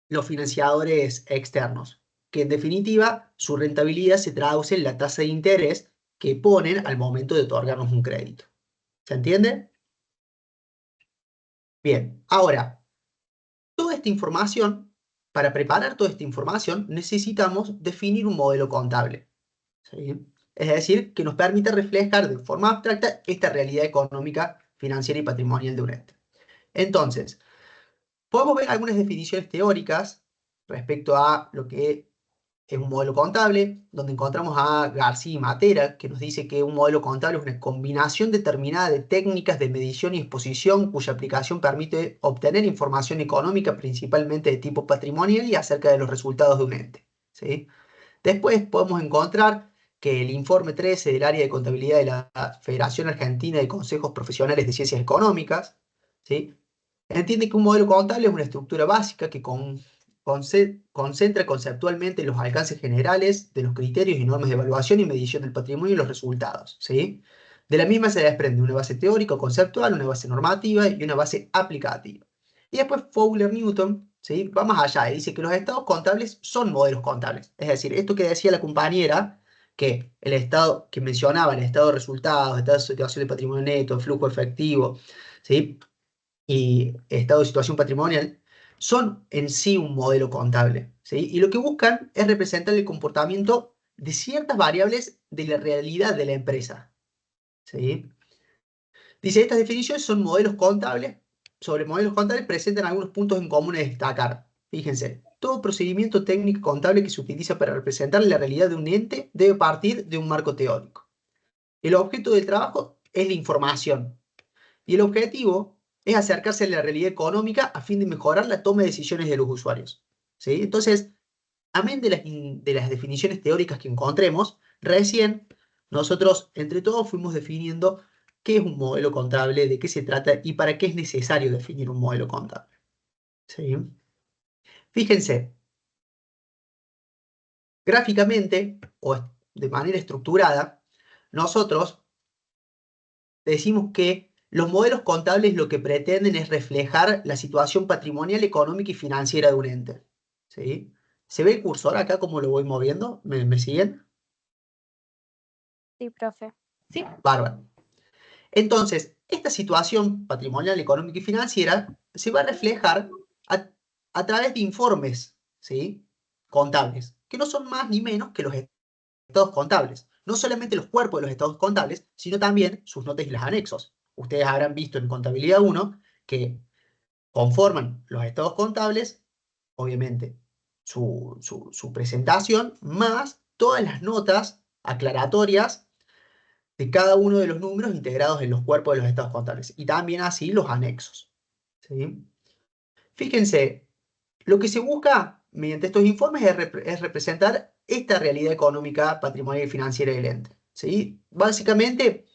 los financiadores externos, que en definitiva su rentabilidad se traduce en la tasa de interés que ponen al momento de otorgarnos un crédito. ¿Se entiende? Bien, ahora, toda esta información, para preparar toda esta información, necesitamos definir un modelo contable, ¿sí? Es decir, que nos permite reflejar de forma abstracta esta realidad económica, financiera y patrimonial de un ente. Entonces, podemos ver algunas definiciones teóricas respecto a lo que es un modelo contable, donde encontramos a García y Matera, que nos dice que un modelo contable es una combinación determinada de técnicas de medición y exposición cuya aplicación permite obtener información económica, principalmente de tipo patrimonial y acerca de los resultados de un ente, ¿sí? Después podemos encontrar que el informe 13 del área de contabilidad de la Federación Argentina de Consejos Profesionales de Ciencias Económicas, ¿sí?, entiende que un modelo contable es una estructura básica que concentra conceptualmente los alcances generales de los criterios y normas de evaluación y medición del patrimonio y los resultados, ¿sí? De la misma se desprende una base teórica o conceptual, una base normativa y una base aplicativa. Y después Fowler-Newton, ¿sí?, va más allá y dice que los estados contables son modelos contables. Es decir, esto que decía la compañera, que el estado que mencionaba, el estado de resultados, estado de situación de patrimonio neto, flujo efectivo, ¿sí?, y estado de situación patrimonial, son en sí un modelo contable, ¿sí? Y lo que buscan es representar el comportamiento de ciertas variables de la realidad de la empresa, ¿sí? Dice, estas definiciones son modelos contables. Sobre modelos contables presentan algunos puntos en común a destacar. Fíjense, todo procedimiento técnico contable que se utiliza para representar la realidad de un ente debe partir de un marco teórico. El objeto del trabajo es la información, y el objetivo es acercarse a la realidad económica a fin de mejorar la toma de decisiones de los usuarios, ¿sí? Entonces, amén de las definiciones teóricas que encontremos, recién nosotros entre todos fuimos definiendo qué es un modelo contable, de qué se trata y para qué es necesario definir un modelo contable, ¿sí? Fíjense, gráficamente o de manera estructurada, nosotros decimos que los modelos contables lo que pretenden es reflejar la situación patrimonial, económica y financiera de un ente, ¿sí? ¿Se ve el cursor acá como lo voy moviendo? ¿Me siguen? Sí, profe. Sí, Bárbaro. Entonces, esta situación patrimonial, económica y financiera se va a reflejar a través de informes, ¿sí?, contables, que no son más ni menos que los estados contables. No solamente los cuerpos de los estados contables, sino también sus notas y los anexos. Ustedes habrán visto en Contabilidad 1 que conforman los estados contables, obviamente, su presentación, más todas las notas aclaratorias de cada uno de los números integrados en los cuerpos de los estados contables. Y también así los anexos, ¿sí? Fíjense, lo que se busca mediante estos informes es representar esta realidad económica, patrimonial y financiera del ente, ¿sí? Básicamente,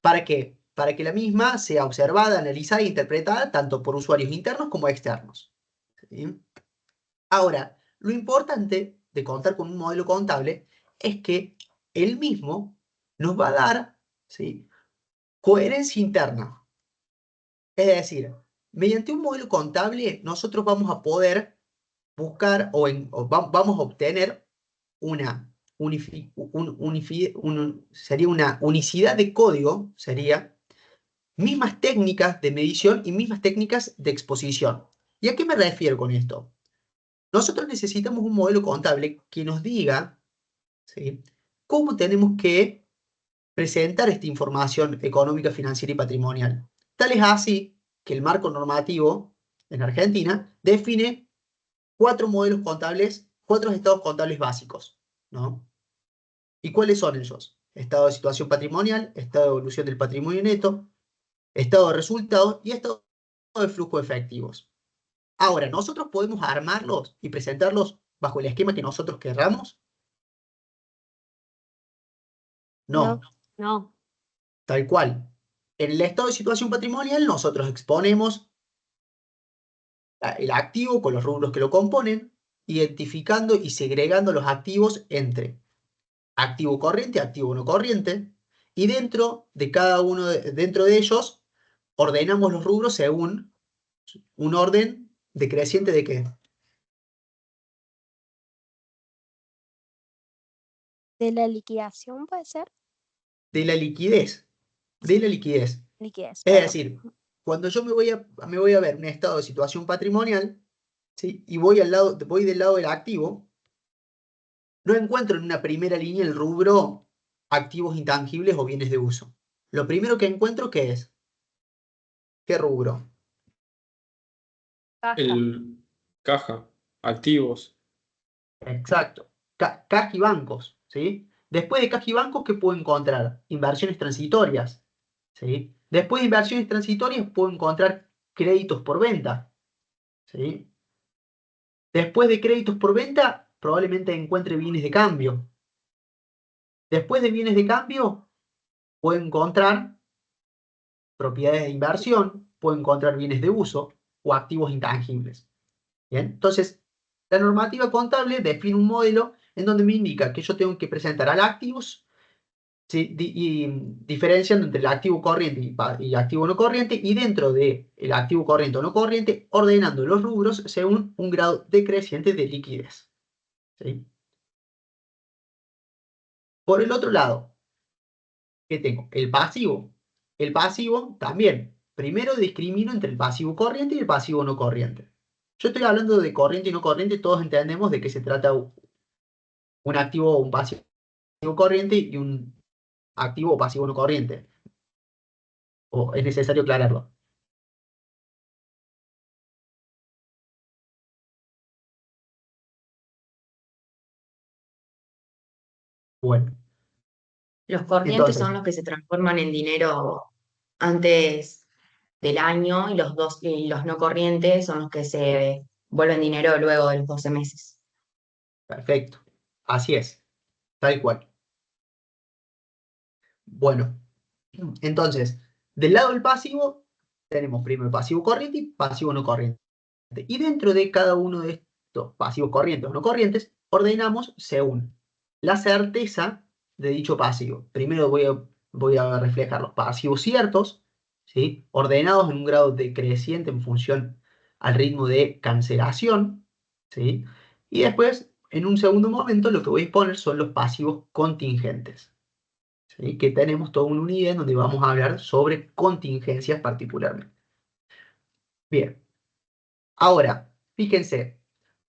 ¿para qué? Para que la misma sea observada, analizada e interpretada tanto por usuarios internos como externos, ¿sí? Ahora, lo importante de contar con un modelo contable es que el mismo nos va a dar, ¿sí?, coherencia interna. Es decir, mediante un modelo contable nosotros vamos a poder buscar vamos a obtener una, sería una unicidad de código, sería mismas técnicas de medición y mismas técnicas de exposición. ¿Y a qué me refiero con esto? Nosotros necesitamos un modelo contable que nos diga, ¿sí?, cómo tenemos que presentar esta información económica, financiera y patrimonial. Tal es así que el marco normativo en Argentina define 4 modelos contables, 4 estados contables básicos, ¿no? ¿Y cuáles son ellos? Estado de situación patrimonial, estado de evolución del patrimonio neto, estado de resultados y estado de flujo de efectivos. Ahora, ¿nosotros podemos armarlos y presentarlos bajo el esquema que nosotros querramos? No, no. tal cual. En el estado de situación patrimonial nosotros exponemos el activo con los rubros que lo componen, identificando y segregando los activos entre activo corriente, activo no corriente, y dentro de cada uno dentro de ellos ordenamos los rubros según un orden decreciente de qué? ¿De la liquidación puede ser? De la liquidez. De la liquidez. Liquidez, Es perdón. decir, cuando yo me voy a ver un estado de situación patrimonial, ¿sí?, y voy del lado del activo, no encuentro en una primera línea el rubro activos intangibles o bienes de uso. Lo primero que encuentro, ¿qué es? ¿Qué rubro? Caja. El caja, activos, Exacto. Caja y bancos, ¿sí? Después de caja y bancos, ¿qué puedo encontrar? Inversiones transitorias, ¿sí? Después de inversiones transitorias, puedo encontrar créditos por venta, ¿sí? Después de créditos por venta, probablemente encuentre bienes de cambio. Después de bienes de cambio, puedo encontrar propiedades de inversión, puedo encontrar bienes de uso o activos intangibles. ¿Bien? Entonces, la normativa contable define un modelo en donde me indica que yo tengo que presentar al activos, ¿sí? Y diferenciando entre el activo corriente y activo no corriente, y dentro del activo corriente o no corriente, ordenando los rubros según un grado decreciente de liquidez, ¿sí? Por el otro lado, ¿qué tengo? El pasivo. El pasivo también. Primero discrimino entre el pasivo corriente y el pasivo no corriente. Yo estoy hablando de corriente y no corriente, todos entendemos de qué se trata un activo o un pasivo corriente y un activo o pasivo no corriente. O es necesario aclararlo. Bueno, Los corrientes entonces, son los que se transforman en dinero antes del año y y los no corrientes son los que se vuelven dinero luego de los 12 meses. perfecto. Así es, tal cual. Bueno, entonces, del lado del pasivo, tenemos primero el pasivo corriente y pasivo no corriente. Y dentro de cada uno de estos pasivos corrientes o no corrientes, ordenamos según la certeza de dicho pasivo. Primero voy a reflejar los pasivos ciertos, ¿sí? Ordenados en un grado decreciente en función al ritmo de cancelación, ¿sí? Y después, en un segundo momento, lo que voy a exponer son los pasivos contingentes, ¿sí? Que tenemos toda una unidad en donde vamos a hablar sobre contingencias particularmente. Bien. Ahora, fíjense,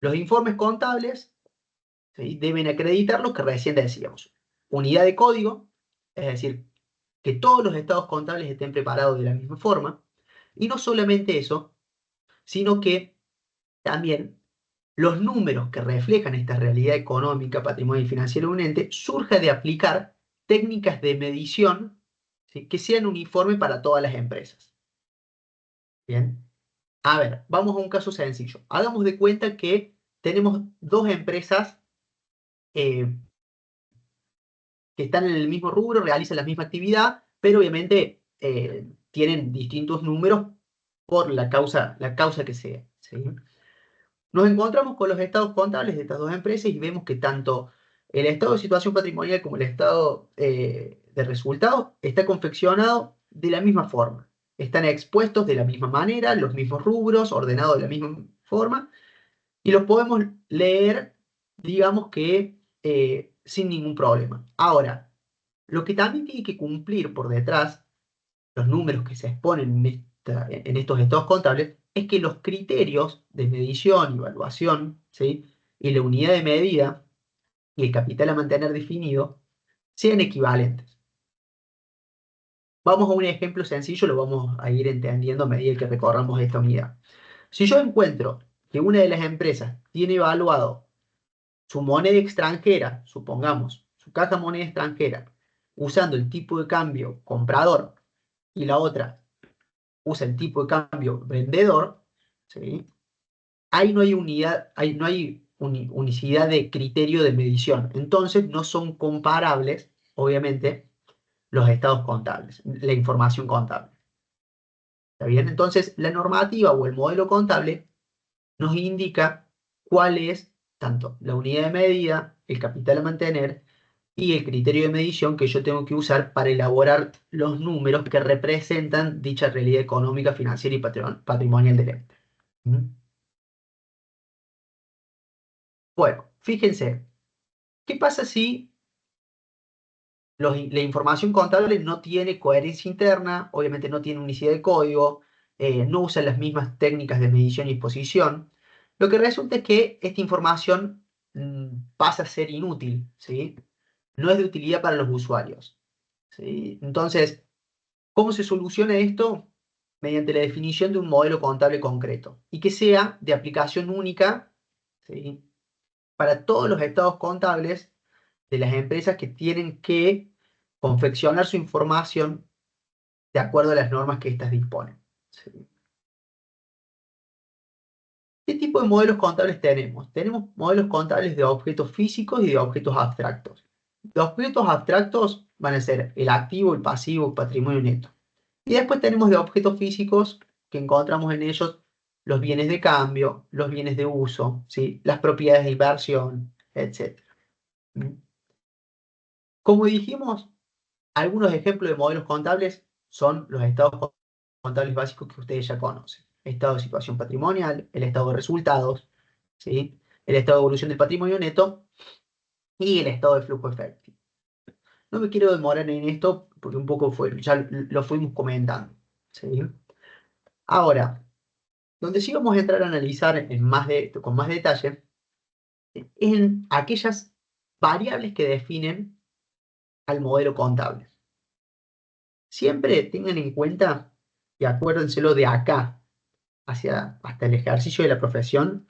los informes contables, ¿sí? Deben acreditar lo que recién decíamos. Unidad de código, es decir, que todos los estados contables estén preparados de la misma forma. Y no solamente eso, sino que también los números que reflejan esta realidad económica, patrimonial y financiera de un ente, surja de aplicar técnicas de medición, ¿sí? Que sean uniformes para todas las empresas. Bien. A ver, vamos a un caso sencillo. Hagamos de cuenta que tenemos dos empresas eh, que están en el mismo rubro, realizan la misma actividad, pero obviamente tienen distintos números por la causa que sea, ¿sí? Nos encontramos con los estados contables de estas dos empresas y vemos que tanto el estado de situación patrimonial como el estado de resultados está confeccionado de la misma forma. Están expuestos de la misma manera, los mismos rubros, ordenados de la misma forma, y los podemos leer, digamos que sin ningún problema. Ahora, lo que también tiene que cumplir por detrás, los números que se exponen en estos estados contables, es que los criterios de medición y evaluación, ¿sí? Y la unidad de medida y el capital a mantener definido sean equivalentes. Vamos a un ejemplo sencillo, lo vamos a ir entendiendo a medida que recorramos esta unidad. Si yo encuentro que una de las empresas tiene evaluado su moneda extranjera, supongamos, su caja moneda extranjera, usando el tipo de cambio comprador y la otra usa el tipo de cambio vendedor, ¿sí? Ahí no hay unidad, no hay unicidad de criterio de medición. Entonces no son comparables, obviamente, los estados contables, la información contable. ¿Está bien? Entonces la normativa o el modelo contable nos indica cuál es tanto la unidad de medida, el capital a mantener y el criterio de medición que yo tengo que usar para elaborar los números que representan dicha realidad económica, financiera y patrimonial del ente. ¿Mm? Bueno, fíjense, ¿qué pasa si la información contable no tiene coherencia interna, obviamente no tiene unicidad de código, no usa las mismas técnicas de medición y exposición? Lo que resulta es que esta información pasa a ser inútil, ¿sí? no es de utilidad para los usuarios. ¿Sí? Entonces, ¿cómo se soluciona esto? Mediante la definición de un modelo contable concreto y que sea de aplicación única, ¿sí?, para todos los estados contables de las empresas que tienen que confeccionar su información de acuerdo a las normas que éstas disponen. ¿Sí? ¿Qué tipo de modelos contables tenemos? Tenemos modelos contables de objetos físicos y de objetos abstractos. Los objetos abstractos van a ser el activo, el pasivo, el patrimonio neto. Y después tenemos de objetos físicos que encontramos en ellos los bienes de cambio, los bienes de uso, ¿sí?, las propiedades de inversión, etc. Como dijimos, algunos ejemplos de modelos contables son los estados contables básicos que ustedes ya conocen. Estado de situación patrimonial, el estado de resultados, ¿sí?, el estado de evolución del patrimonio neto y el estado de flujo efectivo. No me quiero demorar en esto porque un poco ya lo fuimos comentando, ¿sí? Ahora, donde sí vamos a entrar a analizar con más detalle es en aquellas variables que definen al modelo contable. Siempre tengan en cuenta, y acuérdenselo de acá, hasta el ejercicio de la profesión,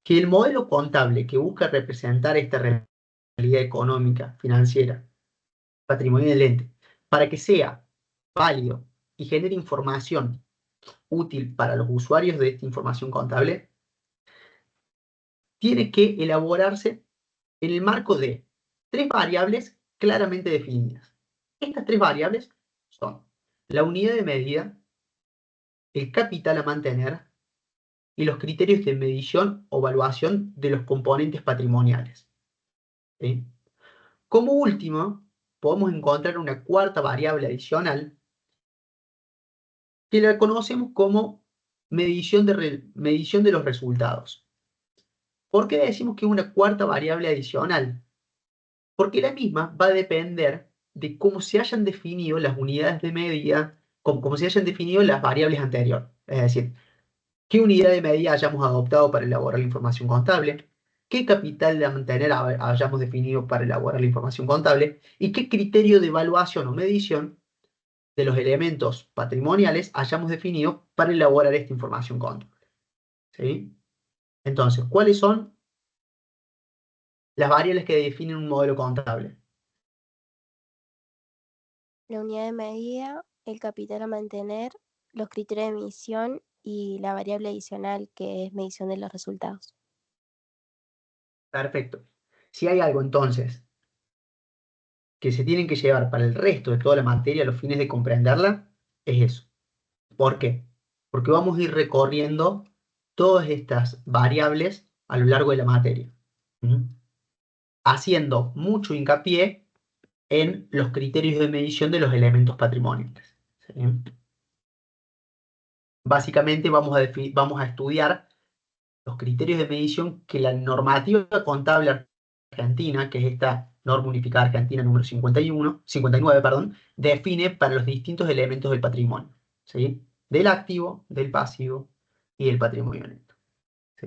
que el modelo contable que busca representar esta realidad económica, financiera, patrimonial del ente, para que sea válido y genere información útil para los usuarios de esta información contable, tiene que elaborarse en el marco de tres variables claramente definidas. Estas tres variables son la unidad de medida, el capital a mantener y los criterios de medición o evaluación de los componentes patrimoniales. ¿Sí? Como último, podemos encontrar una cuarta variable adicional que la conocemos como medición de los resultados. ¿Por qué decimos que es una cuarta variable adicional? Porque la misma va a depender de cómo se hayan definido las unidades de medida, cómo se hayan definido las variables anteriores. Es decir, qué unidad de medida hayamos adoptado para elaborar la información contable, qué capital de mantener hayamos definido para elaborar la información contable y qué criterio de evaluación o medición de los elementos patrimoniales hayamos definido para elaborar esta información contable. ¿Sí? Entonces, ¿cuáles son las variables que definen un modelo contable? La unidad de medida, el capital a mantener, los criterios de medición y la variable adicional que es medición de los resultados. Perfecto. Si hay algo entonces que se tienen que llevar para el resto de toda la materia a los fines de comprenderla, es eso. ¿Por qué? Porque vamos a ir recorriendo todas estas variables a lo largo de la materia, haciendo mucho hincapié en los criterios de medición de los elementos patrimoniales. ¿Sí? Básicamente vamos a estudiar los criterios de medición que la normativa contable argentina, que es esta norma unificada argentina número 59, perdón, define para los distintos elementos del patrimonio, ¿sí?, del activo, del pasivo y del patrimonio neto. ¿Sí?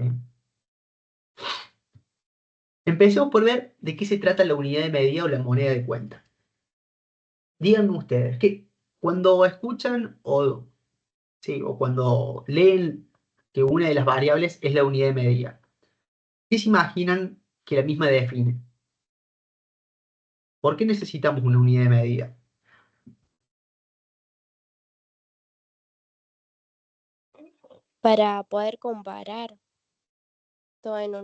Empecemos por ver de qué se trata la unidad de medida o la moneda de cuenta. Díganme ustedes, que cuando escuchan o cuando leen que una de las variables es la unidad de medida, ¿qué se imaginan que la misma define? ¿Por qué necesitamos una unidad de medida? Para poder comparar todo en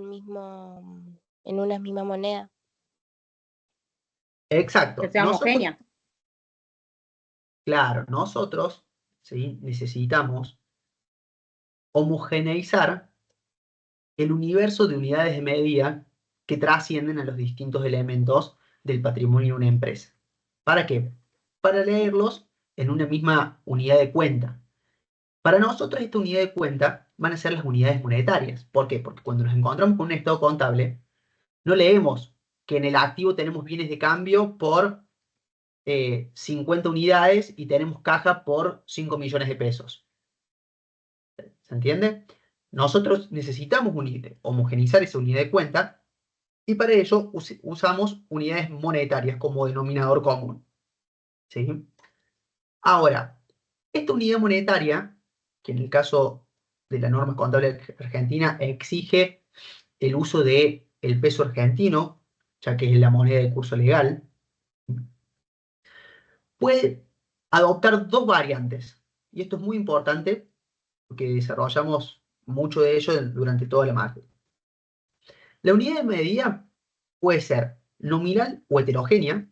una misma moneda. Exacto. Que sea homogénea. Claro, nosotros, ¿sí?, necesitamos homogeneizar el universo de unidades de medida que trascienden a los distintos elementos del patrimonio de una empresa. ¿Para qué? Para leerlos en una misma unidad de cuenta. Para nosotros esta unidad de cuenta van a ser las unidades monetarias. ¿Por qué? Porque cuando nos encontramos con un estado contable, no leemos que en el activo tenemos bienes de cambio por 50 unidades y tenemos caja por 5 millones de pesos. ¿Se entiende? Nosotros necesitamos homogeneizar esa unidad de cuenta Y para ello usamos unidades monetarias como denominador común. ¿Sí? Ahora, esta unidad monetaria, que en el caso de la norma contable argentina exige el uso del peso argentino, ya que es la moneda de curso legal, puede adoptar dos variantes. Y esto es muy importante porque desarrollamos mucho de ello durante toda la materia. La unidad de medida puede ser nominal o heterogénea,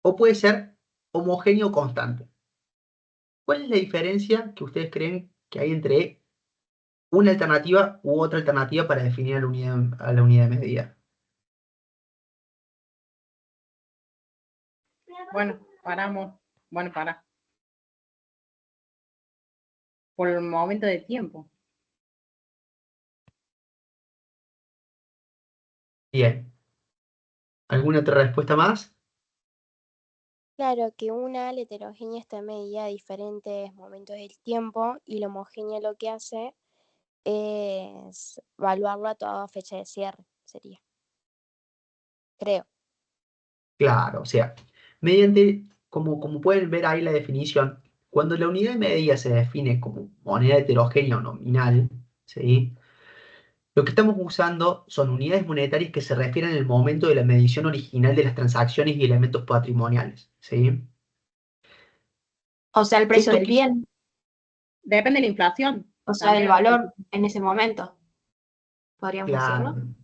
o puede ser homogéneo o constante. ¿Cuál es la diferencia que ustedes creen que hay entre una alternativa u otra alternativa para definir a la unidad de medida? Bueno, paramos. Bueno, para. Por el momento de tiempo. Bien. ¿Alguna otra respuesta más? Claro que una, la heterogénea está medida a diferentes momentos del tiempo y la homogénea lo que hace es evaluarlo a toda fecha de cierre, sería. Creo. Claro, o sea, mediante, como pueden ver ahí la definición, cuando la unidad de medida se define como moneda heterogénea o nominal, ¿sí? Lo que estamos usando son unidades monetarias que se refieren al momento de la medición original de las transacciones y elementos patrimoniales, ¿sí? O sea, el precio Esto, del bien, Depende de la inflación. o sea, el También. valor en ese momento, podríamos claro. decirlo.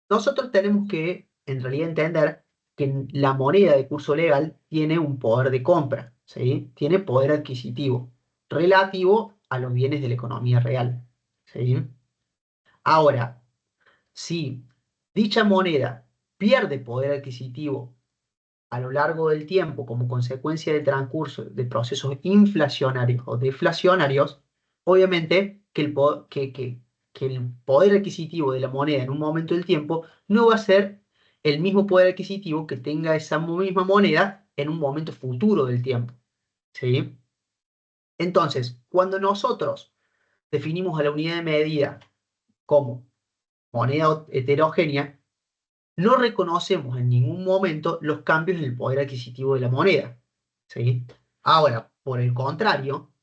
Nosotros tenemos que, en realidad, entender que la moneda de curso legal tiene un poder de compra, ¿sí? Tiene poder adquisitivo relativo a los bienes de la economía real, ¿sí? Ahora, si dicha moneda pierde poder adquisitivo a lo largo del tiempo como consecuencia del transcurso de procesos inflacionarios o deflacionarios, obviamente que el poder adquisitivo de la moneda en un momento del tiempo no va a ser el mismo poder adquisitivo que tenga esa misma moneda en un momento futuro del tiempo. ¿Sí? Entonces, cuando nosotros definimos a la unidad de medida como moneda heterogénea, no reconocemos en ningún momento los cambios en el poder adquisitivo de la moneda. ¿Sí? Ahora, por el contrario,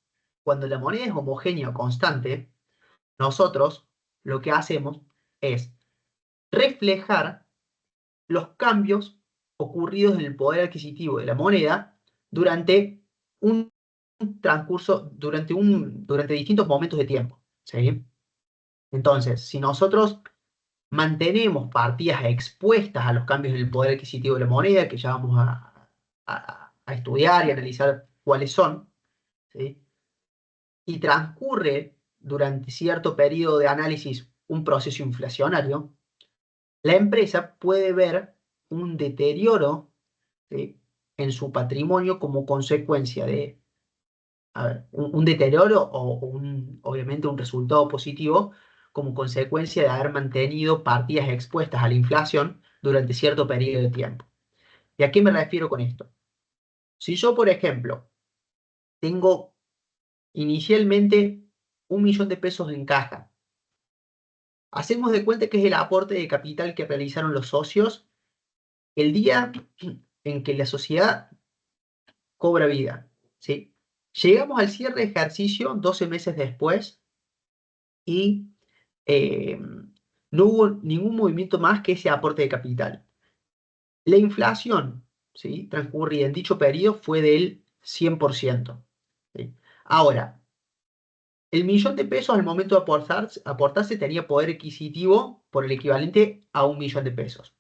cuando la moneda es homogénea o constante, nosotros lo que hacemos es reflejar los cambios ocurridos en el poder adquisitivo de la moneda durante un transcurso, durante distintos momentos de tiempo. ¿Sí? Entonces, si nosotros mantenemos partidas expuestas a los cambios en el poder adquisitivo de la moneda, que ya vamos a estudiar y analizar cuáles son, ¿sí? Y transcurre durante cierto periodo de análisis un proceso inflacionario, la empresa puede ver un deterioro, ¿sí?, en su patrimonio como consecuencia de, a ver, un deterioro o obviamente un resultado positivo como consecuencia de haber mantenido partidas expuestas a la inflación durante cierto periodo de tiempo. ¿Y a qué me refiero con esto? Si yo, por ejemplo, tengo inicialmente 1.000.000 de pesos en caja, hacemos de cuenta que es el aporte de capital que realizaron los socios el día en que la sociedad cobra vida, ¿sí? Llegamos al cierre de ejercicio 12 meses después y no hubo ningún movimiento más que ese aporte de capital. La inflación, ¿sí?, transcurrida en dicho periodo fue del 100%. ¿Sí? Ahora, el 1.000.000 de pesos al momento de aportarse tenía poder adquisitivo por el equivalente a 1.000.000 de pesos.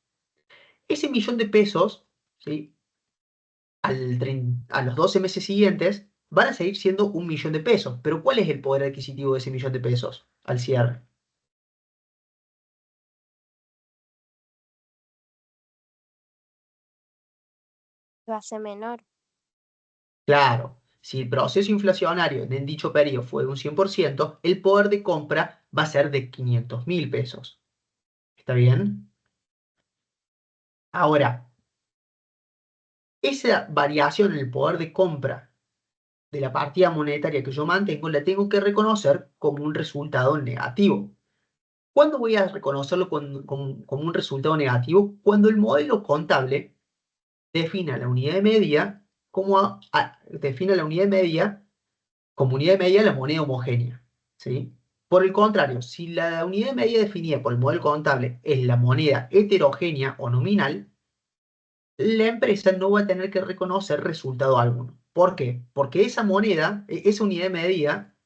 Ese 1.000.000 de pesos, ¿sí?, a los 12 meses siguientes van a seguir siendo 1.000.000 de pesos. Pero ¿cuál es el poder adquisitivo de ese 1.000.000 de pesos al cierre? Va a ser menor. Claro, si el proceso inflacionario en dicho periodo fue de un 100%, el poder de compra va a ser de 500.000 pesos. ¿Está bien? Ahora, esa variación en el poder de compra de la partida monetaria que yo mantengo la tengo que reconocer como un resultado negativo. ¿Cuándo voy a reconocerlo como un resultado negativo? Cuando el modelo contable defina la unidad de medida defina la unidad de medida como unidad de medida la moneda homogénea, ¿sí? Por el contrario, si la unidad de medida definida por el modelo contable es la moneda heterogénea o nominal, la empresa no va a tener que reconocer resultado alguno. ¿Por qué? Porque esa moneda, esa unidad de medida,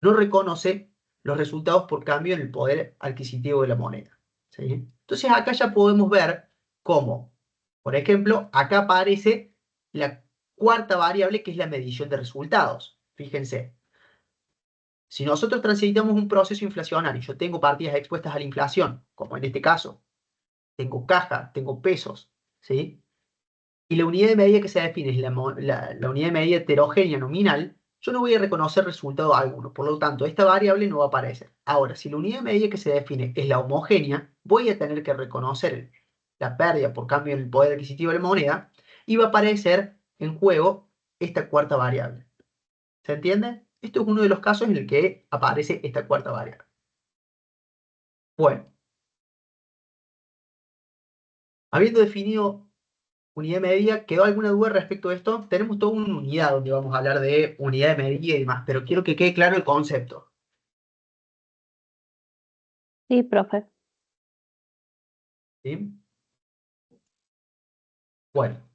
no reconoce los resultados por cambio en el poder adquisitivo de la moneda, ¿sí? Entonces acá ya podemos ver cómo, por ejemplo, acá aparece la cuarta variable que es la medición de resultados. Fíjense, si nosotros transitamos un proceso inflacionario, yo tengo partidas expuestas a la inflación, como en este caso, tengo caja, tengo pesos, ¿sí? Y la unidad de medida que se define es la unidad de medida heterogénea nominal, yo no voy a reconocer resultado alguno, por lo tanto, esta variable no va a aparecer. Ahora, si la unidad de medida que se define es la homogénea, voy a tener que reconocer la pérdida por cambio en el poder adquisitivo de la moneda y va a aparecer en juego esta cuarta variable. ¿Se entiende? Esto es uno de los casos en el que aparece esta cuarta variable. Bueno, habiendo definido unidad de medida, ¿quedó alguna duda respecto a esto? Tenemos toda una unidad donde vamos a hablar de unidad de medida y demás, pero quiero que quede claro el concepto. Sí, profe. ¿Sí? Bueno,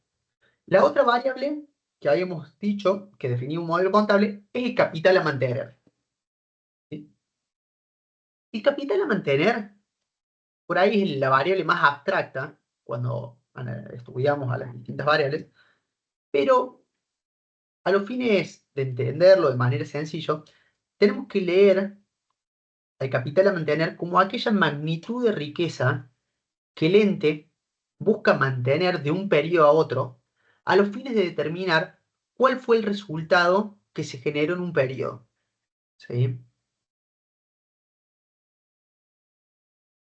la otra variable que habíamos dicho que definía un modelo contable es el capital a mantener. ¿Sí? El capital a mantener, por ahí es la variable más abstracta cuando estudiamos a las distintas variables, pero a los fines de entenderlo de manera sencilla, tenemos que leer el capital a mantener como aquella magnitud de riqueza que el ente busca mantener de un periodo a otro a los fines de determinar cuál fue el resultado que se generó en un periodo. ¿Sí?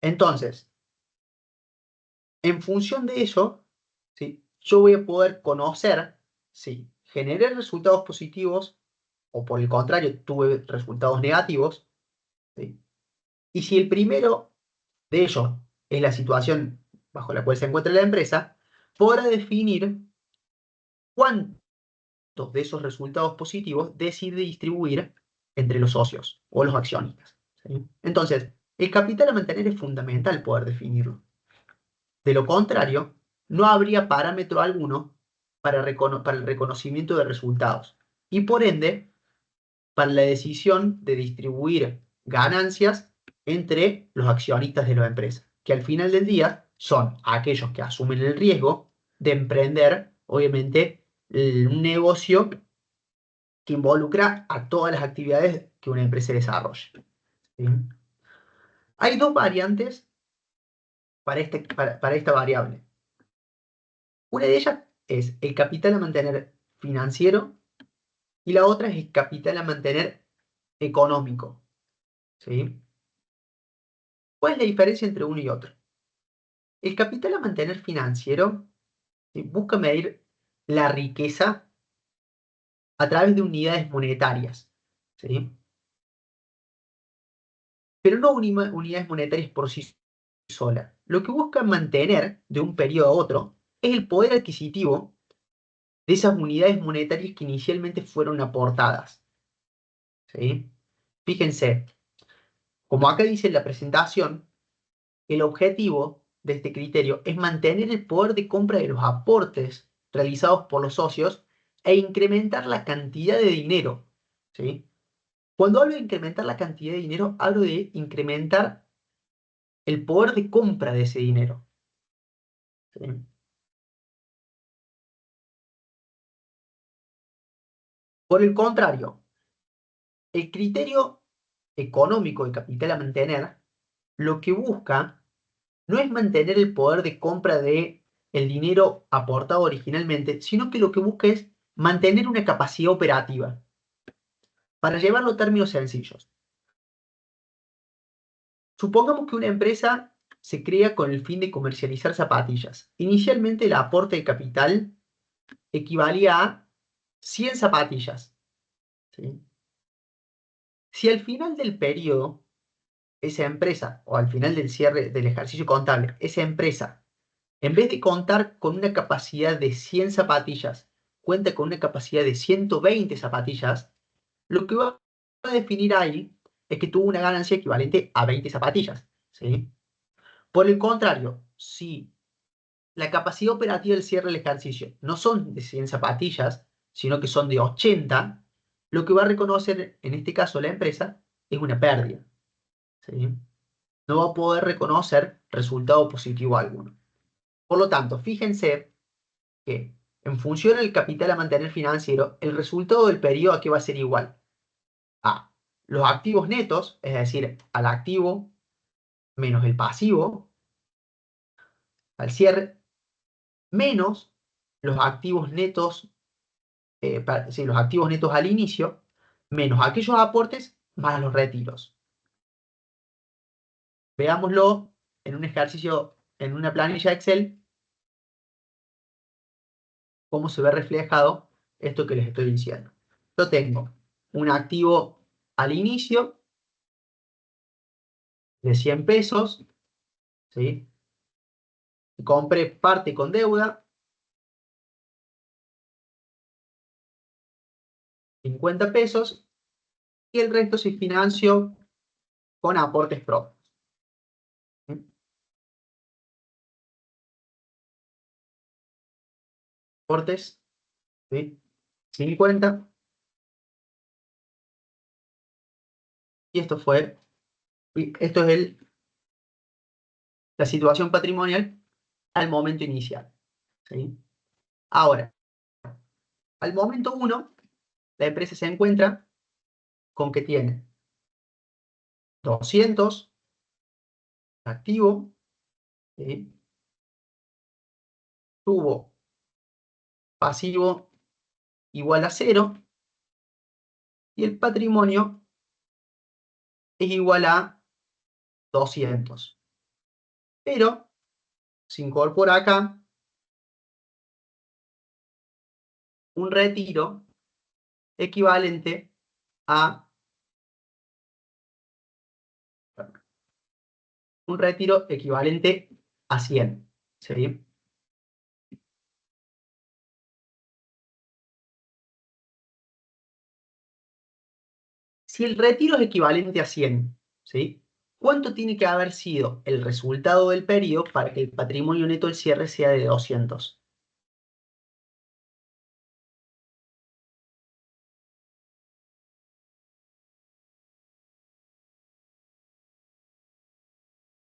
Entonces, en función de eso, ¿sí?, yo voy a poder conocer si generé resultados positivos o por el contrario tuve resultados negativos, ¿sí? Y si el primero de ellos es la situación bajo la cual se encuentra la empresa, podrá definir cuántos de esos resultados positivos decide distribuir entre los socios o los accionistas, ¿sí? Entonces, el capital a mantener es fundamental poder definirlo. De lo contrario, no habría parámetro alguno para el reconocimiento de resultados y por ende para la decisión de distribuir ganancias entre los accionistas de la empresa, que al final del día son aquellos que asumen el riesgo de emprender, obviamente, un negocio que involucra a todas las actividades que una empresa desarrolla. ¿Sí? Hay dos variantes para esta variable. Una de ellas es el capital a mantener financiero y la otra es el capital a mantener económico. ¿Sí? ¿Cuál es la diferencia entre uno y otro? El capital a mantener financiero, ¿sí?, busca medir la riqueza a través de unidades monetarias, ¿sí?, pero no unidades monetarias por sí solas. Lo que busca mantener de un periodo a otro es el poder adquisitivo de esas unidades monetarias que inicialmente fueron aportadas, ¿sí? Fíjense, como acá dice en la presentación, el objetivo de este criterio es mantener el poder de compra de los aportes realizados por los socios e incrementar la cantidad de dinero, ¿sí? Cuando hablo de incrementar la cantidad de dinero, hablo de incrementar el poder de compra de ese dinero, ¿sí? Por el contrario, el criterio económico de capital a mantener lo que busca no es mantener el poder de compra de el dinero aportado originalmente, sino que lo que busca es mantener una capacidad operativa. Para llevarlo a términos sencillos, supongamos que una empresa se crea con el fin de comercializar zapatillas. Inicialmente el aporte de capital equivalía a 100 zapatillas, ¿sí? Si al final del periodo esa empresa, o al final del cierre del ejercicio contable, esa empresa, en vez de contar con una capacidad de 100 zapatillas, cuenta con una capacidad de 120 zapatillas, lo que va a definir ahí es que tuvo una ganancia equivalente a 20 zapatillas, ¿sí? Por el contrario, si la capacidad operativa del cierre del ejercicio no son de 100 zapatillas, sino que son de 80, lo que va a reconocer en este caso la empresa es una pérdida, ¿sí? No va a poder reconocer resultado positivo alguno. Por lo tanto, fíjense que en función del capital a mantener financiero, el resultado del periodo aquí va a ser igual a los activos netos, es decir, al activo menos el pasivo, al cierre, menos los activos netos, sí, los activos netos al inicio, menos aquellos aportes más los retiros. Veámoslo en un ejercicio, en una planilla Excel, cómo se ve reflejado esto que les estoy diciendo. Yo tengo un activo al inicio de 100 pesos, ¿sí? Compré parte con deuda, 50 pesos, y el resto se financió con aportes propios. Aportes, ¿sí? 50. Y esto es la situación patrimonial al momento inicial, ¿sí? Ahora, al momento 1, la empresa se encuentra con que tiene 200 activo, ¿sí? Tuvo pasivo igual a 0, y el patrimonio es igual a 200. Pero se incorpora acá un retiro equivalente a 100, ¿sí? Si el retiro es equivalente a 100, ¿sí? ¿Cuánto tiene que haber sido el resultado del periodo para que el patrimonio neto del cierre sea de 200?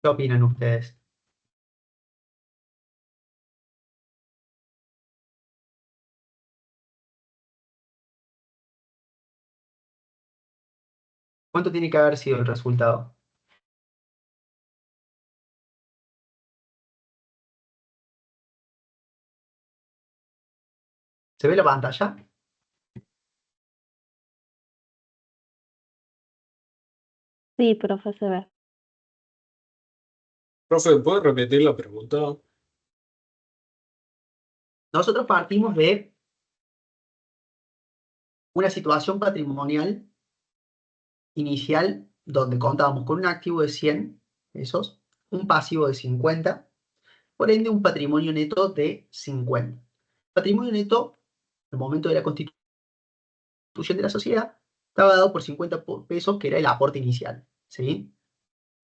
¿Qué opinan ustedes? ¿Cuánto tiene que haber sido el resultado? ¿Se ve la pantalla? Sí, profe, se ve. Profe, ¿puede repetir la pregunta? Nosotros partimos de una situación patrimonial inicial donde contábamos con un activo de 100 pesos, un pasivo de 50, por ende un patrimonio neto de 50. Patrimonio neto, en el momento de la constitución de la sociedad, estaba dado por 50 pesos, que era el aporte inicial, ¿sí?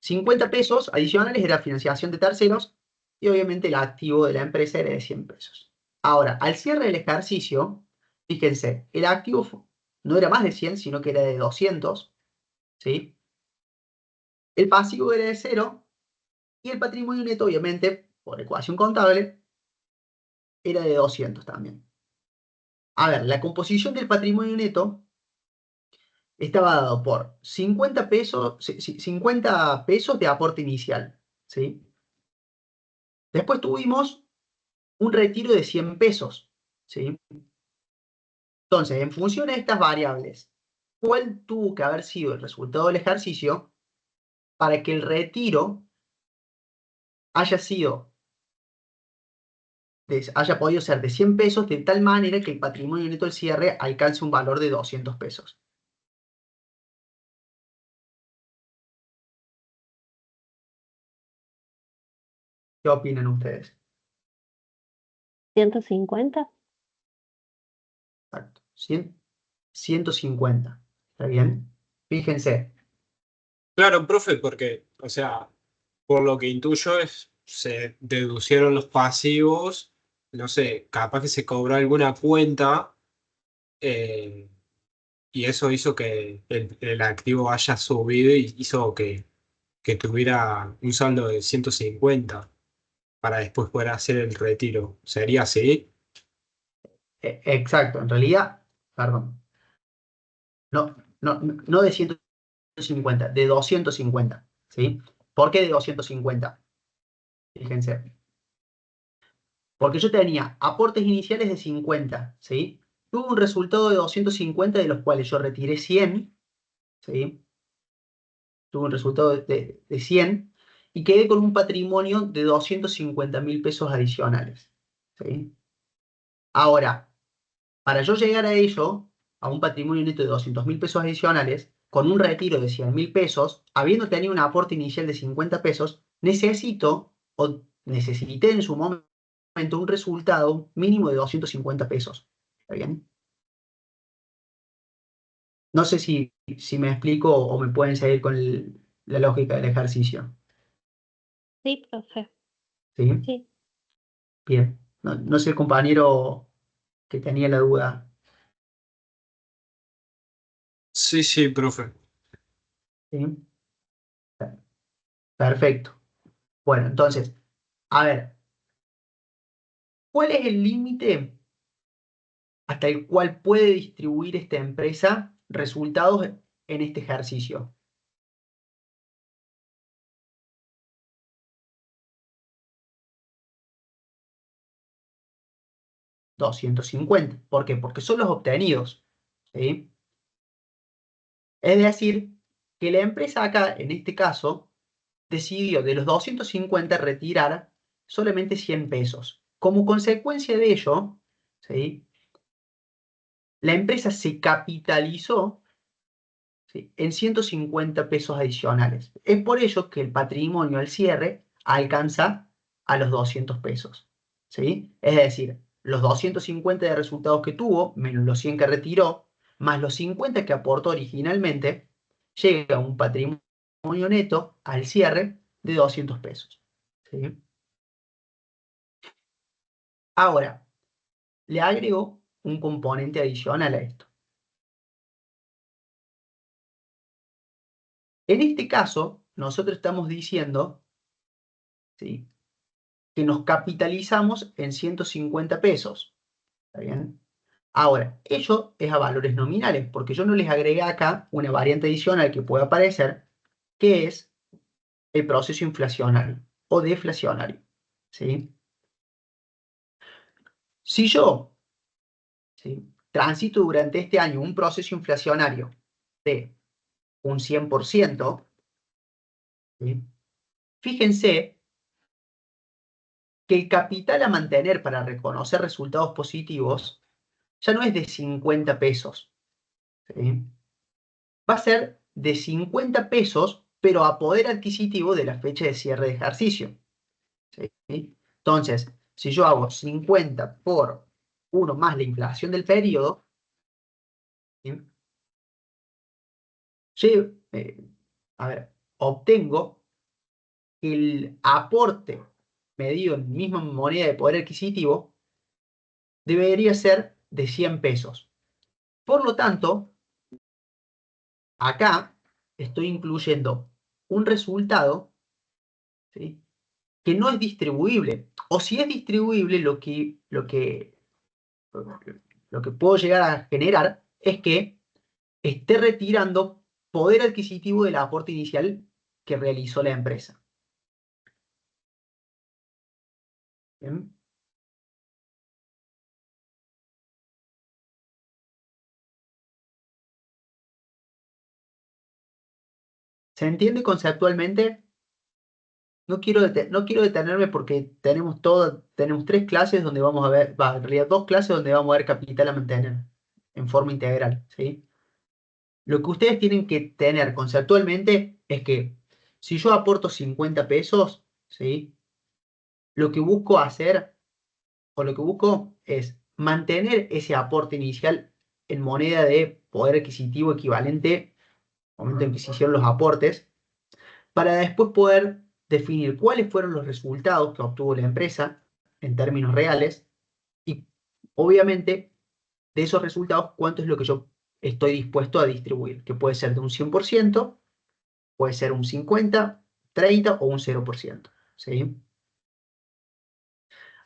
50 pesos adicionales era financiación de terceros, y obviamente el activo de la empresa era de 100 pesos. Ahora, al cierre del ejercicio, fíjense, el activo no era más de 100, sino que era de 200, ¿sí? El pasivo era de 0, y el patrimonio neto, obviamente, por ecuación contable, era de 200 también. A ver, la composición del patrimonio neto estaba dado por 50 pesos de aporte inicial, ¿sí? Después tuvimos un retiro de 100 pesos, ¿sí? Entonces, en función de estas variables, ¿cuál tuvo que haber sido el resultado del ejercicio para que el retiro haya podido ser de 100 pesos, de tal manera que el patrimonio neto del cierre alcance un valor de 200 pesos? ¿Qué opinan ustedes? 150. Exacto. 150. ¿Está bien? Fíjense. Claro, profe, porque, o sea, por lo que intuyo es, se deducieron los pasivos, no sé, capaz que se cobró alguna cuenta eh, y eso hizo que el activo haya subido y hizo que tuviera un saldo de 150 para después poder hacer el retiro. ¿Sería así? Exacto. En realidad, perdón. No de 150, de 250. ¿Sí? ¿Por qué de 250? Fíjense. Porque yo tenía aportes iniciales de 50, ¿sí? Tuve un resultado de 250 de los cuales yo retiré 100, ¿sí? Tuve un resultado de 100 y quedé con un patrimonio de 250.000 pesos adicionales, ¿sí? Ahora, para yo llegar a ello, a un patrimonio neto de 200.000 pesos adicionales, con un retiro de 100.000 pesos, habiendo tenido un aporte inicial de 50 pesos, necesito o necesité en su momento un resultado mínimo de 250 pesos. ¿Está bien? No sé si me explico o me pueden seguir con la lógica del ejercicio. Sí, profe. ¿Sí? Sí. Bien. No sé el compañero que tenía la duda. Sí, sí, profe. ¿Sí? Perfecto. Bueno, entonces, a ver, ¿cuál es el límite hasta el cual puede distribuir esta empresa resultados en este ejercicio? $250. ¿Por qué? Porque son los obtenidos. ¿Sí? Es decir, que la empresa acá, en este caso, decidió de los 250 retirar solamente 100 pesos. Como consecuencia de ello, ¿sí? La empresa se capitalizó, ¿sí?, en 150 pesos adicionales. Es por ello que el patrimonio al cierre alcanza a los 200 pesos. ¿Sí? Es decir, los 250 de resultados que tuvo, menos los 100 que retiró, más los 50 que aportó originalmente, llega a un patrimonio neto al cierre de 200 pesos. ¿Sí? Ahora, le agrego un componente adicional a esto. En este caso, nosotros estamos diciendo, ¿sí?, que nos capitalizamos en 150 pesos. ¿Está bien? Ahora, ello es a valores nominales, porque yo no les agregué acá una variante adicional que puede aparecer, que es el proceso inflacionario o deflacionario. ¿Sí? Si yo, ¿sí?, transito durante este año un proceso inflacionario de un 100%, ¿sí?, fíjense que el capital a mantener para reconocer resultados positivos ya no es de 50 pesos. ¿Sí? Va a ser de 50 pesos, pero a poder adquisitivo de la fecha de cierre de ejercicio. ¿Sí? Entonces, si yo hago 50 por 1 más la inflación del periodo, ¿sí?, a ver, obtengo que el aporte medido en misma moneda de poder adquisitivo debería ser de 100 pesos. Por lo tanto, acá estoy incluyendo un resultado, ¿sí?, que no es distribuible. O si es distribuible, lo que puedo llegar a generar es que esté retirando poder adquisitivo del aporte inicial que realizó la empresa. ¿Bien? ¿Se entiende conceptualmente? No quiero detenerme porque tenemos 3 clases donde vamos a ver, en realidad 2 clases donde vamos a ver capital a mantener en forma integral, ¿sí? Lo que ustedes tienen que tener conceptualmente es que si yo aporto 50 pesos, ¿sí?, lo que busco hacer, o lo que busco es mantener ese aporte inicial en moneda de poder adquisitivo equivalente al momento en que se hicieron los aportes, para después poder definir cuáles fueron los resultados que obtuvo la empresa en términos reales y obviamente de esos resultados cuánto es lo que yo estoy dispuesto a distribuir, que puede ser de un 100%, puede ser un 50, 30 o un 0%. ¿Sí?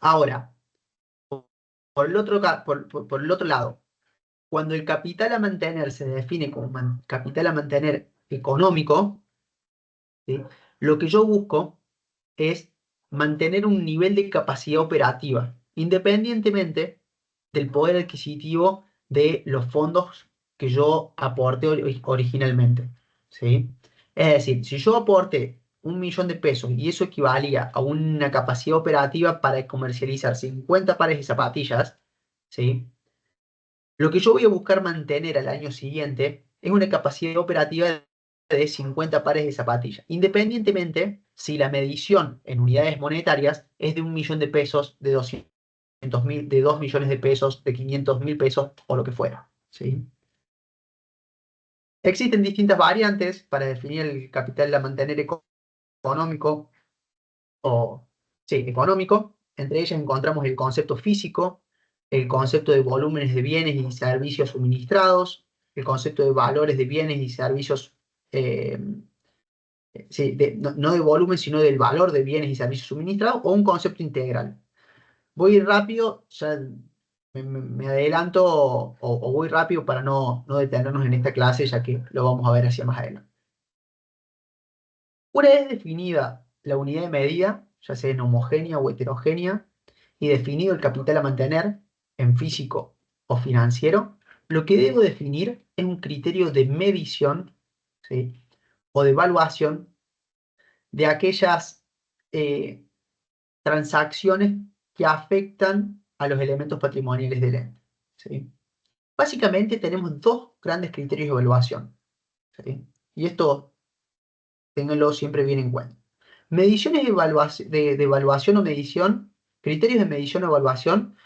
Ahora, por el otro lado, cuando el capital a mantener se define como capital a mantener económico, ¿sí? Lo que yo busco es mantener un nivel de capacidad operativa, independientemente del poder adquisitivo de los fondos que yo aporté originalmente. ¿Sí? Es decir, si yo aporté 1 millón de pesos y eso equivalía a una capacidad operativa para comercializar 50 pares de zapatillas, ¿sí? Lo que yo voy a buscar mantener al año siguiente es una capacidad operativa de 50 pares de zapatillas, independientemente si la medición en unidades monetarias es de 1 millón de pesos, de 200.000, de 2 millones de pesos, de 500.000 pesos o lo que fuera. ¿Sí? Existen distintas variantes para definir el capital a mantener económico o, sí, económico. Entre ellas encontramos el concepto físico, el concepto de volúmenes de bienes y servicios suministrados, el concepto de valores de bienes y servicios, sí, no de volumen, sino del valor de bienes y servicios suministrados, o un concepto integral. Voy a ir rápido, ya me adelanto o voy rápido para no detenernos en esta clase, ya que lo vamos a ver hacia más adelante. Una vez definida la unidad de medida, ya sea en homogénea o heterogénea, y definido el capital a mantener en físico o financiero, lo que debo definir es un criterio de medición, ¿sí? O de evaluación de aquellas transacciones que afectan a los elementos patrimoniales del ente. ¿Sí? Básicamente tenemos dos grandes criterios de evaluación. ¿Sí? Y esto ténganlo siempre bien en cuenta. Mediciones de evaluación o medición, criterios de medición o evaluación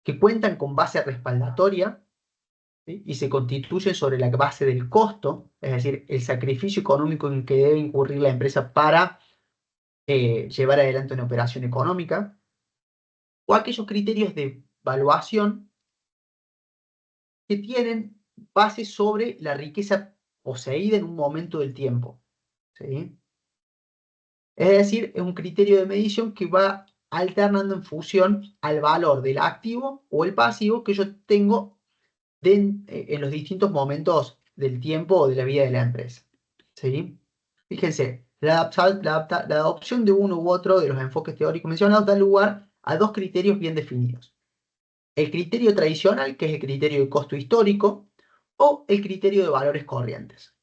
que cuentan con base respaldatoria, ¿sí? Y se constituyen sobre la base del costo, es decir, el sacrificio económico en que debe incurrir la empresa para llevar adelante una operación económica, o aquellos criterios de evaluación que tienen base sobre la riqueza poseída en un momento del tiempo. ¿Sí? Es decir, es un criterio de medición que va alternando en función al valor del activo o el pasivo que yo tengo en los distintos momentos del tiempo o de la vida de la empresa. ¿Sí? Fíjense, la adopción de uno u otro de los enfoques teóricos mencionados da lugar a dos criterios bien definidos. El criterio tradicional, que es el criterio de costo histórico, o el criterio de valores corrientes.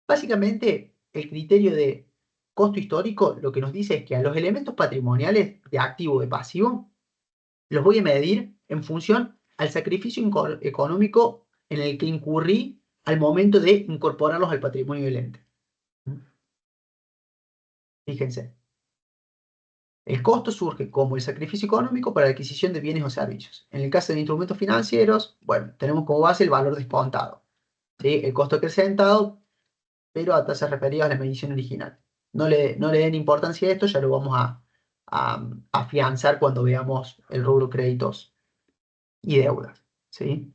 Básicamente, el criterio de costo histórico lo que nos dice es que a los elementos patrimoniales de activo o de pasivo los voy a medir en función al sacrificio económico en el que incurrí al momento de incorporarlos al patrimonio del ente. Fíjense. El costo surge como el sacrificio económico para la adquisición de bienes o servicios. En el caso de instrumentos financieros, bueno, tenemos como base el valor descontado, ¿sí? El costo acrecentado, pero a tasas referidas a la medición original. No le den importancia a esto, ya lo vamos a afianzar cuando veamos el rubro créditos y deudas, ¿sí?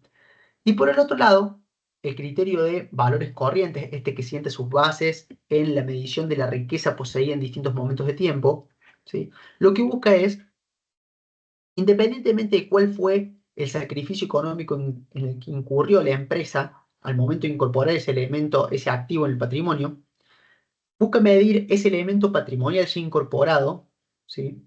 Y por el otro lado, el criterio de valores corrientes, este que siente sus bases en la medición de la riqueza poseída en distintos momentos de tiempo, ¿sí? Lo que busca es, independientemente de cuál fue el sacrificio económico en el que incurrió la empresa al momento de incorporar ese elemento, ese activo en el patrimonio, busca medir ese elemento patrimonial ya incorporado, ¿sí?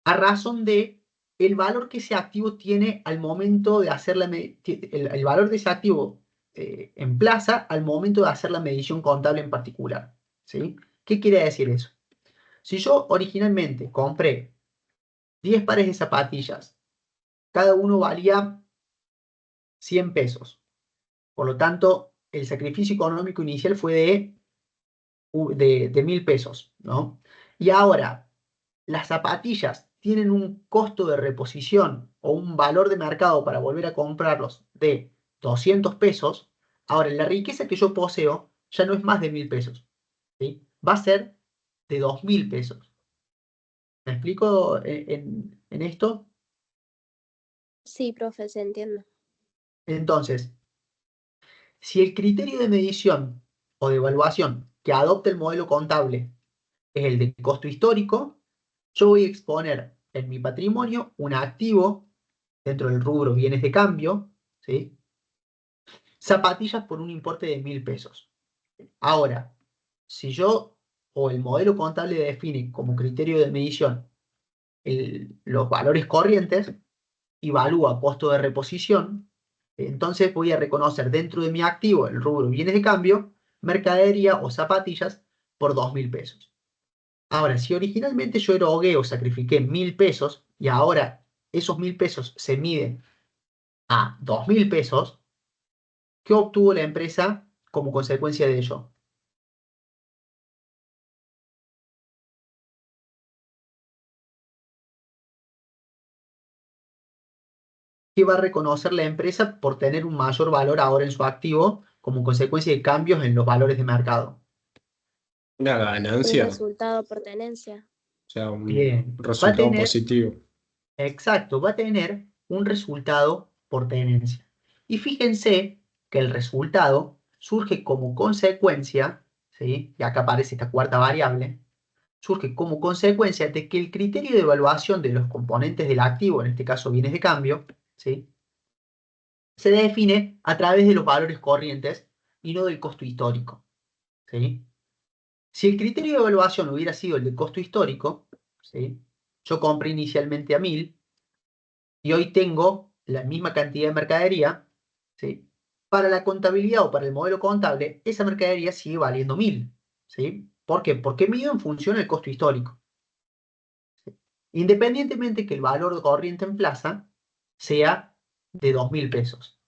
A razón de el valor que ese activo tiene al momento de hacer el valor de ese activo en plaza al momento de hacer la medición contable en particular, ¿sí? ¿Qué quiere decir eso? Si yo originalmente compré 10 pares de zapatillas, cada uno valía 100 pesos. Por lo tanto, el sacrificio económico inicial fue de 1.000 pesos, ¿no? Y ahora, las zapatillas tienen un costo de reposición o un valor de mercado para volver a comprarlos de 200 pesos. Ahora, la riqueza que yo poseo ya no es más de 1000 pesos, ¿sí? Va a ser de 2000 pesos. ¿Me explico en esto? Sí, profe, se entiende. Entonces, si el criterio de medición o de evaluación que adopta el modelo contable es el de costo histórico, yo voy a exponer en mi patrimonio un activo dentro del rubro bienes de cambio, ¿sí? Zapatillas por un importe de 1000 pesos. Ahora, si yo o el modelo contable define como criterio de medición los valores corrientes, evalúa costo de reposición, entonces voy a reconocer dentro de mi activo, el rubro bienes de cambio, mercadería o zapatillas por 2000 pesos. Ahora, si originalmente yo erogué o sacrifiqué 1000 pesos y ahora esos 1000 pesos se miden a 2000 pesos, ¿qué obtuvo la empresa como consecuencia de ello? ¿Qué va a reconocer la empresa por tener un mayor valor ahora en su activo como consecuencia de cambios en los valores de mercado? Una Un ganancia, o resultado por tenencia. sea, un Bien, va a resultado tener, positivo. exacto, va a tener un resultado por tenencia. Y fíjense que el resultado surge como consecuencia, ¿sí? Y acá aparece esta cuarta variable, surge como consecuencia de que el criterio de evaluación de los componentes del activo, en este caso bienes de cambio, ¿sí? Se define a través de los valores corrientes y no del costo histórico, ¿sí? Si el criterio de evaluación hubiera sido el de costo histórico, ¿sí? Yo compré inicialmente a 1000 y hoy tengo la misma cantidad de mercadería, ¿sí? Para la contabilidad o para el modelo contable, esa mercadería sigue valiendo 1000, ¿sí? ¿Por qué? Porque mido en función del costo histórico. Independientemente que el valor corriente en plaza sea de 2000 pesos,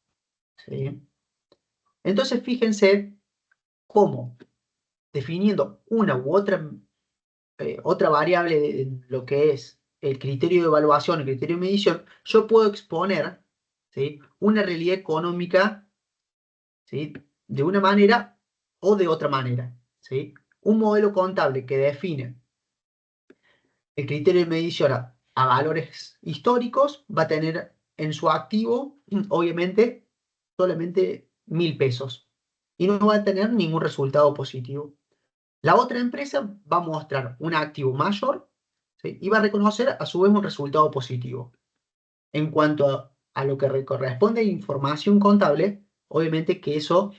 ¿sí? Entonces fíjense cómo definiendo una u otra variable de lo que es el criterio de evaluación, el criterio de medición, yo puedo exponer, ¿sí? Una realidad económica, ¿sí? De una manera o de otra manera, ¿sí? Un modelo contable que define el criterio de medición a valores históricos va a tener en su activo, obviamente, solamente 1000 pesos y no va a tener ningún resultado positivo. La otra empresa va a mostrar un activo mayor, ¿sí? Y va a reconocer a su vez un resultado positivo. En cuanto a lo que corresponde a información contable, obviamente que eso,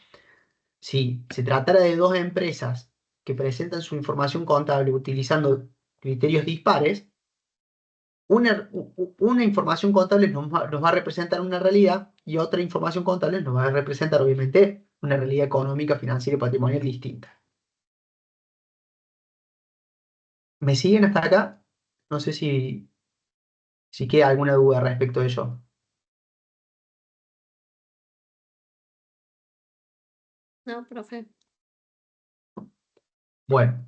si se tratara de dos empresas que presentan su información contable utilizando criterios dispares, una información contable nos va a representar una realidad y otra información contable nos va a representar obviamente una realidad económica, financiera y patrimonial distinta. ¿Me siguen hasta acá? No sé si queda alguna duda respecto de ello. No, profe. Bueno,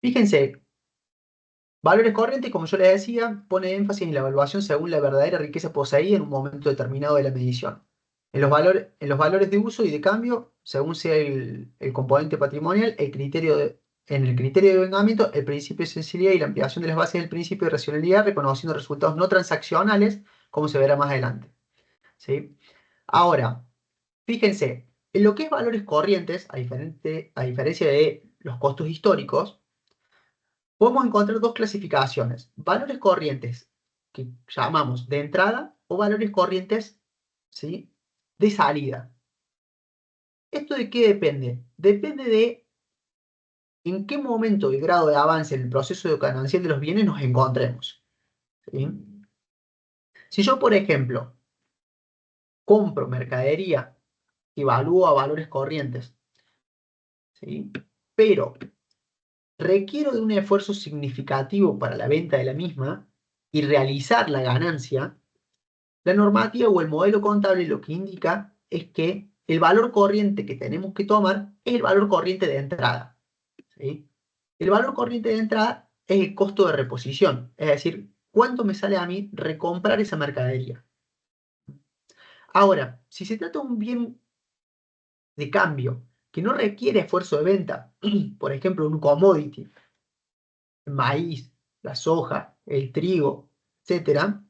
fíjense, valores corrientes, como yo les decía, pone énfasis en la evaluación según la verdadera riqueza poseída en un momento determinado de la medición. En los valores de uso y de cambio, según sea el componente patrimonial, en el criterio de vengamiento, el principio de sensibilidad y la ampliación de las bases del principio de racionalidad, reconociendo resultados no transaccionales, como se verá más adelante, ¿sí? Ahora, fíjense, en lo que es valores corrientes, a diferencia de los costos históricos, podemos encontrar dos clasificaciones. Valores corrientes, que llamamos de entrada, o valores corrientes, ¿sí?, de salida. ¿Esto de qué depende? Depende de en qué momento y grado de avance en el proceso de ganancial de los bienes nos encontremos, ¿sí? Si yo, por ejemplo, compro mercadería que evalúo a valores corrientes, ¿sí?, pero requiero de un esfuerzo significativo para la venta de la misma y realizar la ganancia, la normativa o el modelo contable lo que indica es que el valor corriente que tenemos que tomar es el valor corriente de entrada, ¿sí? ¿sí? El valor corriente de entrada es el costo de reposición, es decir, cuánto me sale a mí recomprar esa mercadería. Ahora, si se trata de un bien de cambio que no requiere esfuerzo de venta, por ejemplo, un commodity, el maíz, la soja, el trigo, etc.,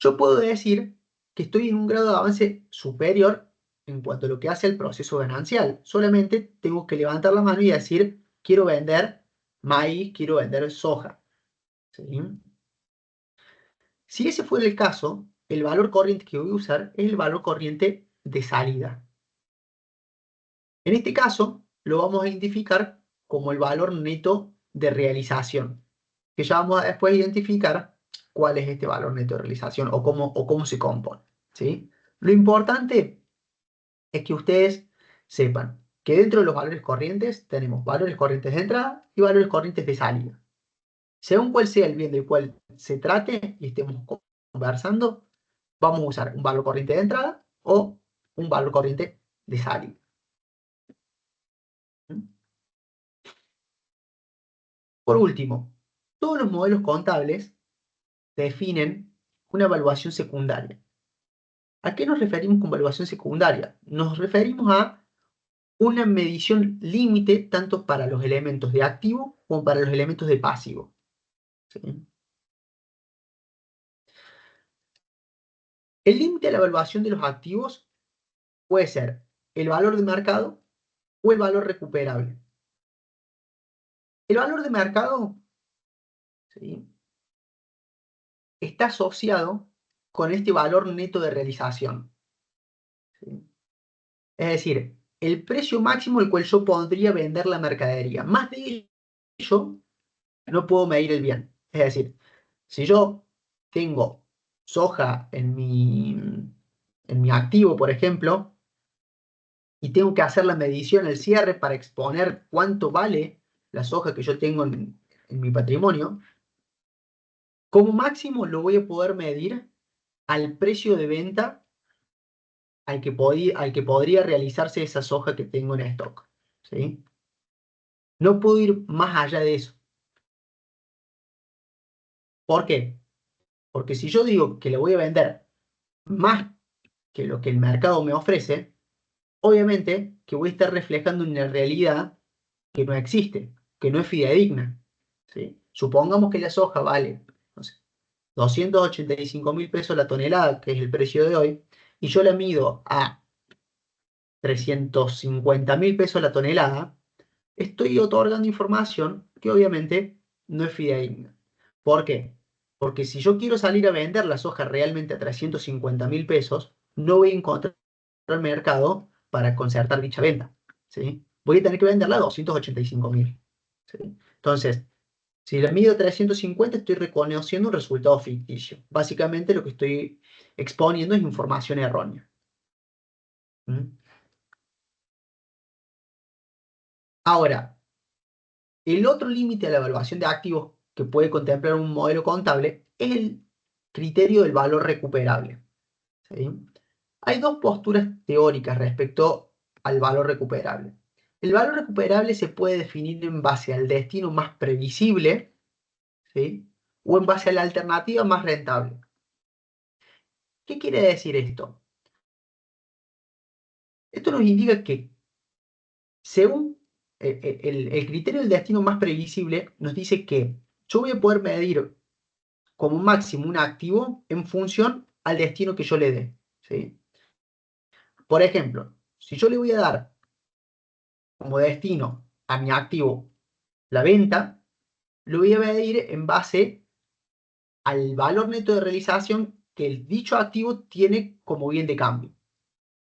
yo puedo decir que estoy en un grado de avance superior en cuanto a lo que hace el proceso ganancial. Solamente tengo que levantar la mano y decir, quiero vender maíz, quiero vender soja. ¿Sí? Si ese fuera el caso, el valor corriente que voy a usar es el valor corriente de salida. En este caso, lo vamos a identificar como el valor neto de realización, que ya vamos a después identificar cuál es este valor neto de realización o cómo se compone. ¿Sí? Lo importante es que ustedes sepan que dentro de los valores corrientes tenemos valores corrientes de entrada y valores corrientes de salida. Según cuál sea el bien del cual se trate y estemos conversando, vamos a usar un valor corriente de entrada o un valor corriente de salida. Por último, todos los modelos contables definen una evaluación secundaria. ¿A qué nos referimos con evaluación secundaria? Nos referimos a una medición límite tanto para los elementos de activo como para los elementos de pasivo. ¿Sí? El límite de la evaluación de los activos puede ser el valor de mercado o el valor recuperable. El valor de mercado, ¿sí?, está asociado con este valor neto de realización. ¿Sí? Es decir, el precio máximo al cual yo podría vender la mercadería. Más de ello, no puedo medir el bien. Es decir, si yo tengo soja en mi activo, por ejemplo, y tengo que hacer la medición, el cierre, para exponer cuánto vale la soja que yo tengo en mi patrimonio, como máximo lo voy a poder medir al precio de venta al que podría realizarse esa soja que tengo en stock. ¿Sí? No puedo ir más allá de eso. ¿Por qué? Porque si yo digo que le voy a vender más que lo que el mercado me ofrece, obviamente que voy a estar reflejando una realidad que no existe, que no es fidedigna. ¿Sí? Supongamos que la soja vale, no sé, 285.000 pesos la tonelada, que es el precio de hoy, y yo la mido a 350.000 pesos la tonelada, estoy otorgando información que obviamente no es fidedigna. ¿Por qué? Porque si yo quiero salir a vender la soja realmente a 350.000 pesos, no voy a encontrar el mercado para concertar dicha venta. ¿Sí? Voy a tener que venderla a 285.000. ¿Sí? Entonces, si la mido a 350, estoy reconociendo un resultado ficticio. Básicamente lo que estoy exponiendo es información errónea. ¿Mm? Ahora, el otro límite a la evaluación de activos que puede contemplar un modelo contable es el criterio del valor recuperable. ¿Sí? Hay dos posturas teóricas respecto al valor recuperable. El valor recuperable se puede definir en base al destino más previsible, ¿sí?, o en base a la alternativa más rentable. ¿Qué quiere decir esto? Esto nos indica que según el criterio del destino más previsible, nos dice que yo voy a poder medir como máximo un activo en función al destino que yo le dé. ¿Sí? Por ejemplo, si yo le voy a dar como destino a mi activo la venta, lo voy a medir en base al valor neto de realización que el dicho activo tiene como bien de cambio.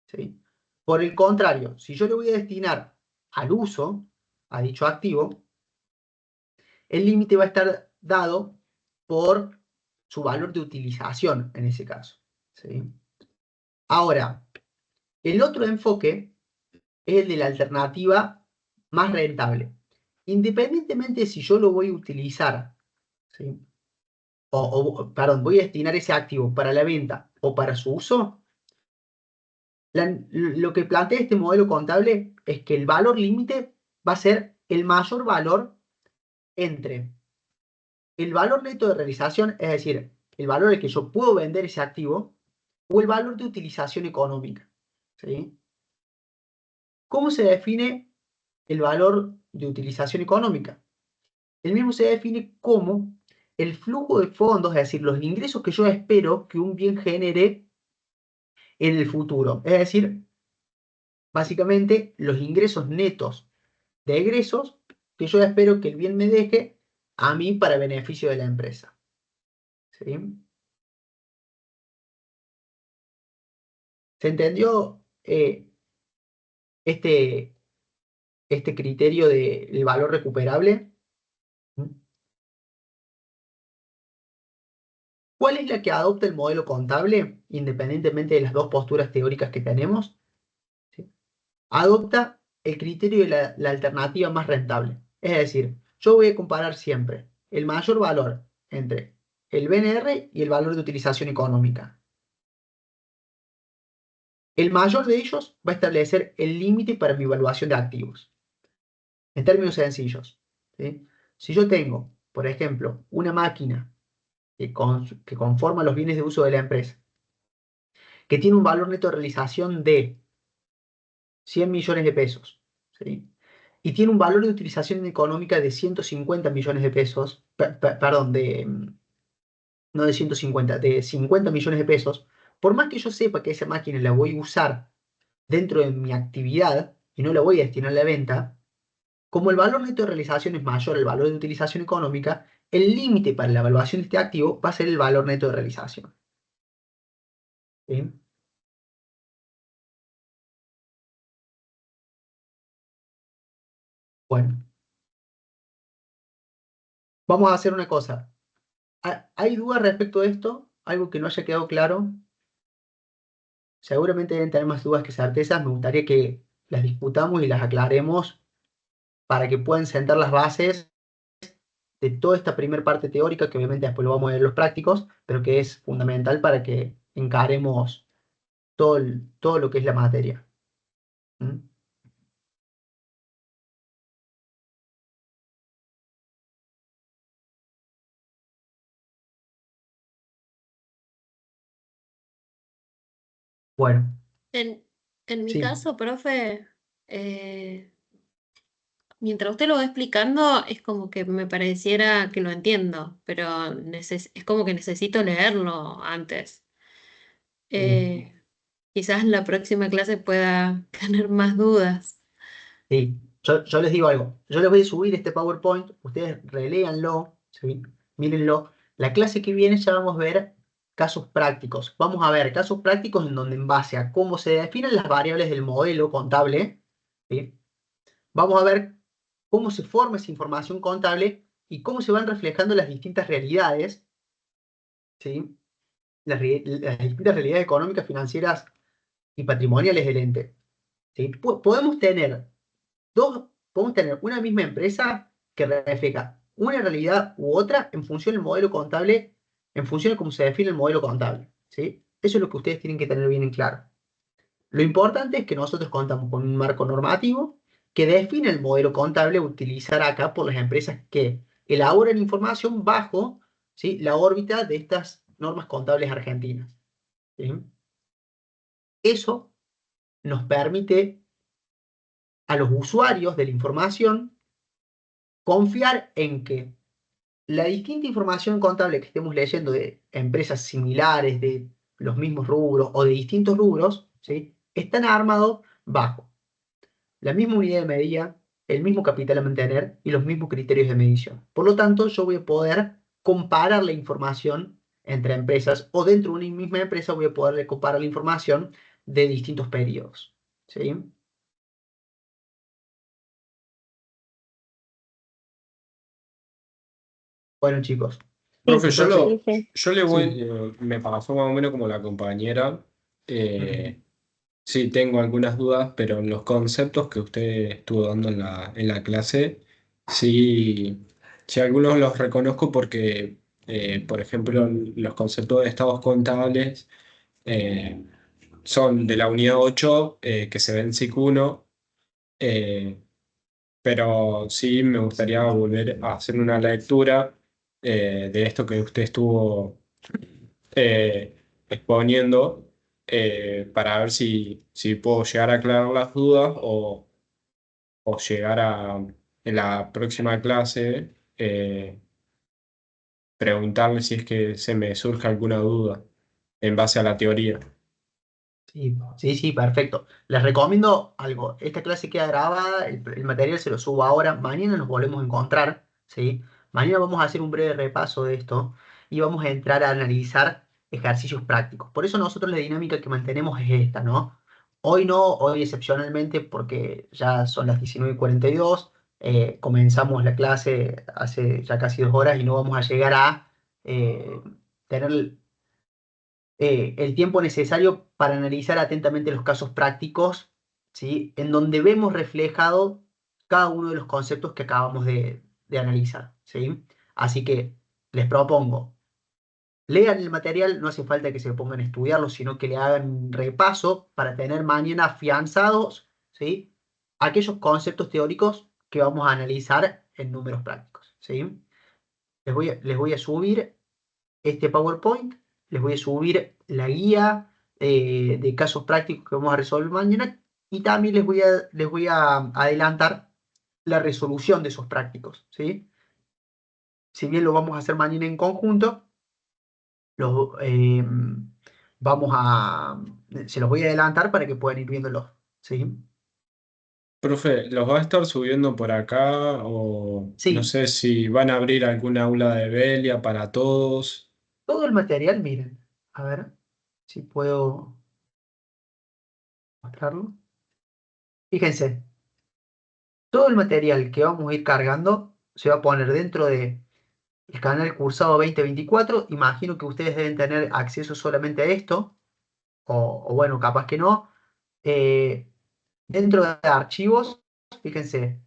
¿Sí? Por el contrario, si yo le voy a destinar al uso a dicho activo, el límite va a estar dado por su valor de utilización en ese caso. ¿Sí? Ahora, el otro enfoque es el de la alternativa más rentable. Independientemente de si yo lo voy a utilizar, ¿sí?, perdón, voy a destinar ese activo para la venta o para su uso, lo que plantea este modelo contable es que el valor límite va a ser el mayor valor entre el valor neto de realización, es decir, el valor al que yo puedo vender ese activo, o el valor de utilización económica. ¿Sí? ¿Cómo se define el valor de utilización económica? El mismo se define como el flujo de fondos, es decir, los ingresos que yo espero que un bien genere en el futuro. Es decir, básicamente los ingresos netos de egresos que yo espero que el bien me deje a mí para beneficio de la empresa. ¿Sí? ¿Se entendió este criterio del valor recuperable? ¿Cuál es la que adopta el modelo contable, independientemente de las dos posturas teóricas que tenemos? ¿Sí? Adopta el criterio de la alternativa más rentable. Es decir, yo voy a comparar siempre el mayor valor entre el BNR y el valor de utilización económica. El mayor de ellos va a establecer el límite para mi evaluación de activos. En términos sencillos, ¿sí? Si yo tengo, por ejemplo, una máquina que conforma los bienes de uso de la empresa, que tiene un valor neto de realización de 100 millones de pesos, ¿sí? Y tiene un valor de utilización económica de 150 millones de pesos, perdón, no de 150, de 50 millones de pesos, por más que yo sepa que esa máquina la voy a usar dentro de mi actividad y no la voy a destinar a la venta, como el valor neto de realización es mayor al valor de utilización económica, el límite para la evaluación de este activo va a ser el valor neto de realización. ¿Sí? Bueno, vamos a hacer una cosa. ¿Hay dudas respecto a esto? ¿Algo que no haya quedado claro? Seguramente deben tener más dudas que certezas. Me gustaría que las discutamos y las aclaremos para que puedan sentar las bases de toda esta primera parte teórica, que obviamente después lo vamos a ver en los prácticos, pero que es fundamental para que encaremos todo lo que es la materia. ¿Mm? Bueno, En mi sí, caso, profe, mientras usted lo va explicando, es como que me pareciera que lo entiendo, pero es como que necesito leerlo antes. sí, Quizás en la próxima clase pueda tener más dudas. sí. Yo les digo algo. Yo les voy a subir este PowerPoint, ustedes reléanlo, ¿sí? Mírenlo. La clase que viene ya vamos a ver casos prácticos. Vamos a ver casos prácticos en donde en base a cómo se definen las variables del modelo contable, ¿sí? Vamos a ver cómo se forma esa información contable y cómo se van reflejando las distintas realidades, ¿sí? Las distintas realidades económicas, financieras y patrimoniales del ente. ¿Sí? Podemos tener una misma empresa que refleja una realidad u otra en función del modelo contable, en función de cómo se define el modelo contable. ¿Sí? Eso es lo que ustedes tienen que tener bien en claro. Lo importante es que nosotros contamos con un marco normativo que define el modelo contable a utilizar acá por las empresas que elaboran información bajo, ¿sí?, la órbita de estas normas contables argentinas. ¿Sí? Eso nos permite a los usuarios de la información confiar en que la distinta información contable que estemos leyendo de empresas similares, de los mismos rubros o de distintos rubros, ¿sí?, están armados bajo la misma unidad de medida, el mismo capital a mantener y los mismos criterios de medición. Por lo tanto, yo voy a poder comparar la información entre empresas o dentro de una misma empresa voy a poder comparar la información de distintos periodos. ¿Sí? Bueno, chicos. Profe, Sí, sí. yo le voy, Sí. me pasó más o menos como la compañera. Mm, Sí, tengo algunas dudas, pero en los conceptos que usted estuvo dando en la clase, sí, sí algunos los reconozco porque, por ejemplo, los conceptos de estados contables eh, son de la unidad 8 que se ve en SIC 1, pero sí me gustaría volver a hacer una lectura de esto que usted estuvo exponiendo para ver si puedo llegar a aclarar las dudas o llegar a, en la próxima clase, preguntarle si es que se me surge alguna duda en base a la teoría. Sí, perfecto. Les recomiendo algo. Esta clase queda grabada, el material se lo subo ahora. Mañana nos volvemos a encontrar, ¿sí? Mañana vamos a hacer un breve repaso de esto y vamos a entrar a analizar ejercicios prácticos. Por eso nosotros la dinámica que mantenemos es esta, ¿no? Hoy no, hoy excepcionalmente porque ya son las 19:42, comenzamos la clase hace ya casi 2 horas y no vamos a llegar a tener el tiempo necesario para analizar atentamente los casos prácticos, ¿sí? En donde vemos reflejado cada uno de los conceptos que acabamos de analizar, ¿sí? Así que les propongo, lean el material, no hace falta que se pongan a estudiarlo, sino que le hagan un repaso para tener mañana afianzados, ¿sí? Aquellos conceptos teóricos que vamos a analizar en números prácticos, ¿sí? Les voy a subir este PowerPoint, les voy a subir la guía de casos prácticos que vamos a resolver mañana y también les voy a adelantar la resolución de esos prácticos, ¿sí? Si bien lo vamos a hacer mañana en conjunto, los, se los voy a adelantar para que puedan ir viéndolos, ¿sí? Profe, ¿los va a estar subiendo por acá o no Sí, sé si van a abrir alguna aula de Belia para todos? todo el material, miren, a ver si puedo mostrarlo. Fíjense, todo el material que vamos a ir cargando se va a poner dentro de el canal cursado 2024. Imagino que ustedes deben tener acceso solamente a esto, o bueno, capaz que no. Eh, Dentro de archivos, fíjense,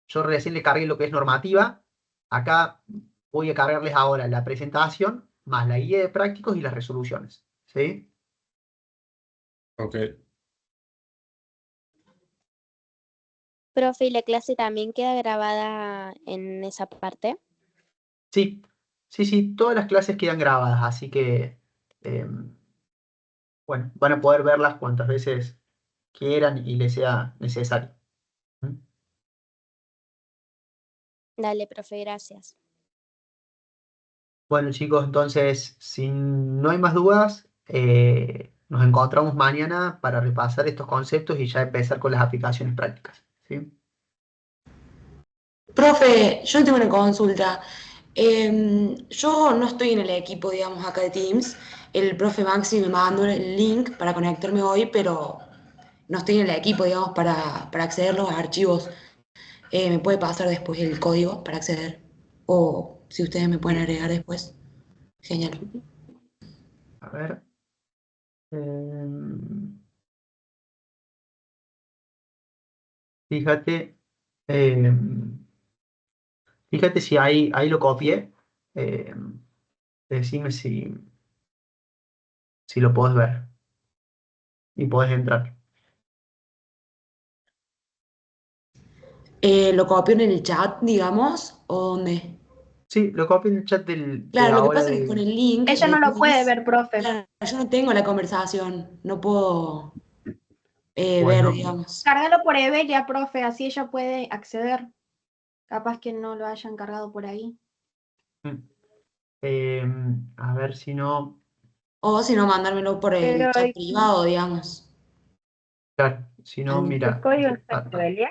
yo recién le cargué lo que es normativa. Acá voy a cargarles ahora la presentación, más la guía de prácticos y las resoluciones, ¿sí? Ok. Profe, ¿y la clase también queda grabada en esa parte? Sí, sí, todas las clases quedan grabadas, así que, bueno, van a poder verlas cuantas veces quieran y les sea necesario. ¿Mm? Dale, profe, gracias. Bueno, chicos, entonces, si no hay más dudas, nos encontramos mañana para repasar estos conceptos y ya empezar con las aplicaciones prácticas, ¿sí? Profe, yo tengo una consulta. Yo no estoy en el equipo, digamos, acá de Teams. El profe Maxi me mandó el link para conectarme hoy, pero no estoy en el equipo, digamos, para acceder a los archivos. ¿Me puede pasar después el código para acceder? O si ustedes me pueden agregar después. Genial. A ver. Fíjate, em, fíjate si ahí lo copié. Decime si lo podés ver y podés entrar. ¿Lo copio en el chat, digamos? ¿O dónde? Sí, lo copié en el chat de Claro, lo que ahora pasa es que con de... el link Ella no lo puede después, ver, profe. claro, yo no tengo la conversación, no puedo ver, Bueno, digamos. Cárgalo por Evelia, profe, así ella puede acceder. Capaz que no lo hayan cargado por ahí. a ver si no... O si no, mandármelo por el Pero chat privado, digamos. Claro, si no, ¿el mira, código está en Evelia?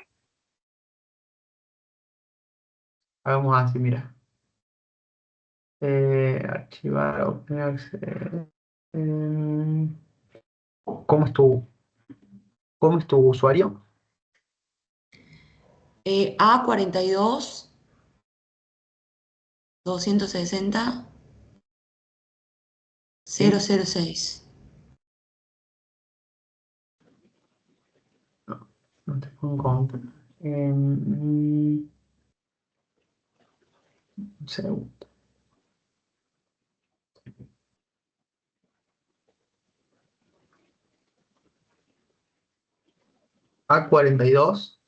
hagamos así, mira. Archivar, Open Access. Em, ¿Cómo es tu usuario? A42 260 ¿Sí? 006. No, no te puedo encontrar. Un segundo. A42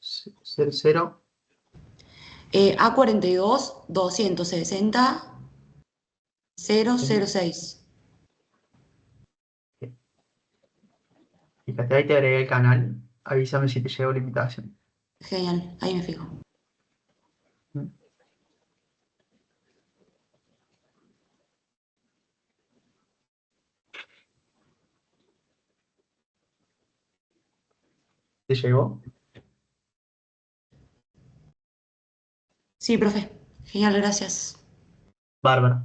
00 A42 260 006. Fíjate, ahí te agregué el canal. Avísame si te llegó la invitación. Genial, ahí me fijo. ¿Te llegó? Sí, profe. Genial, gracias. Bárbaro.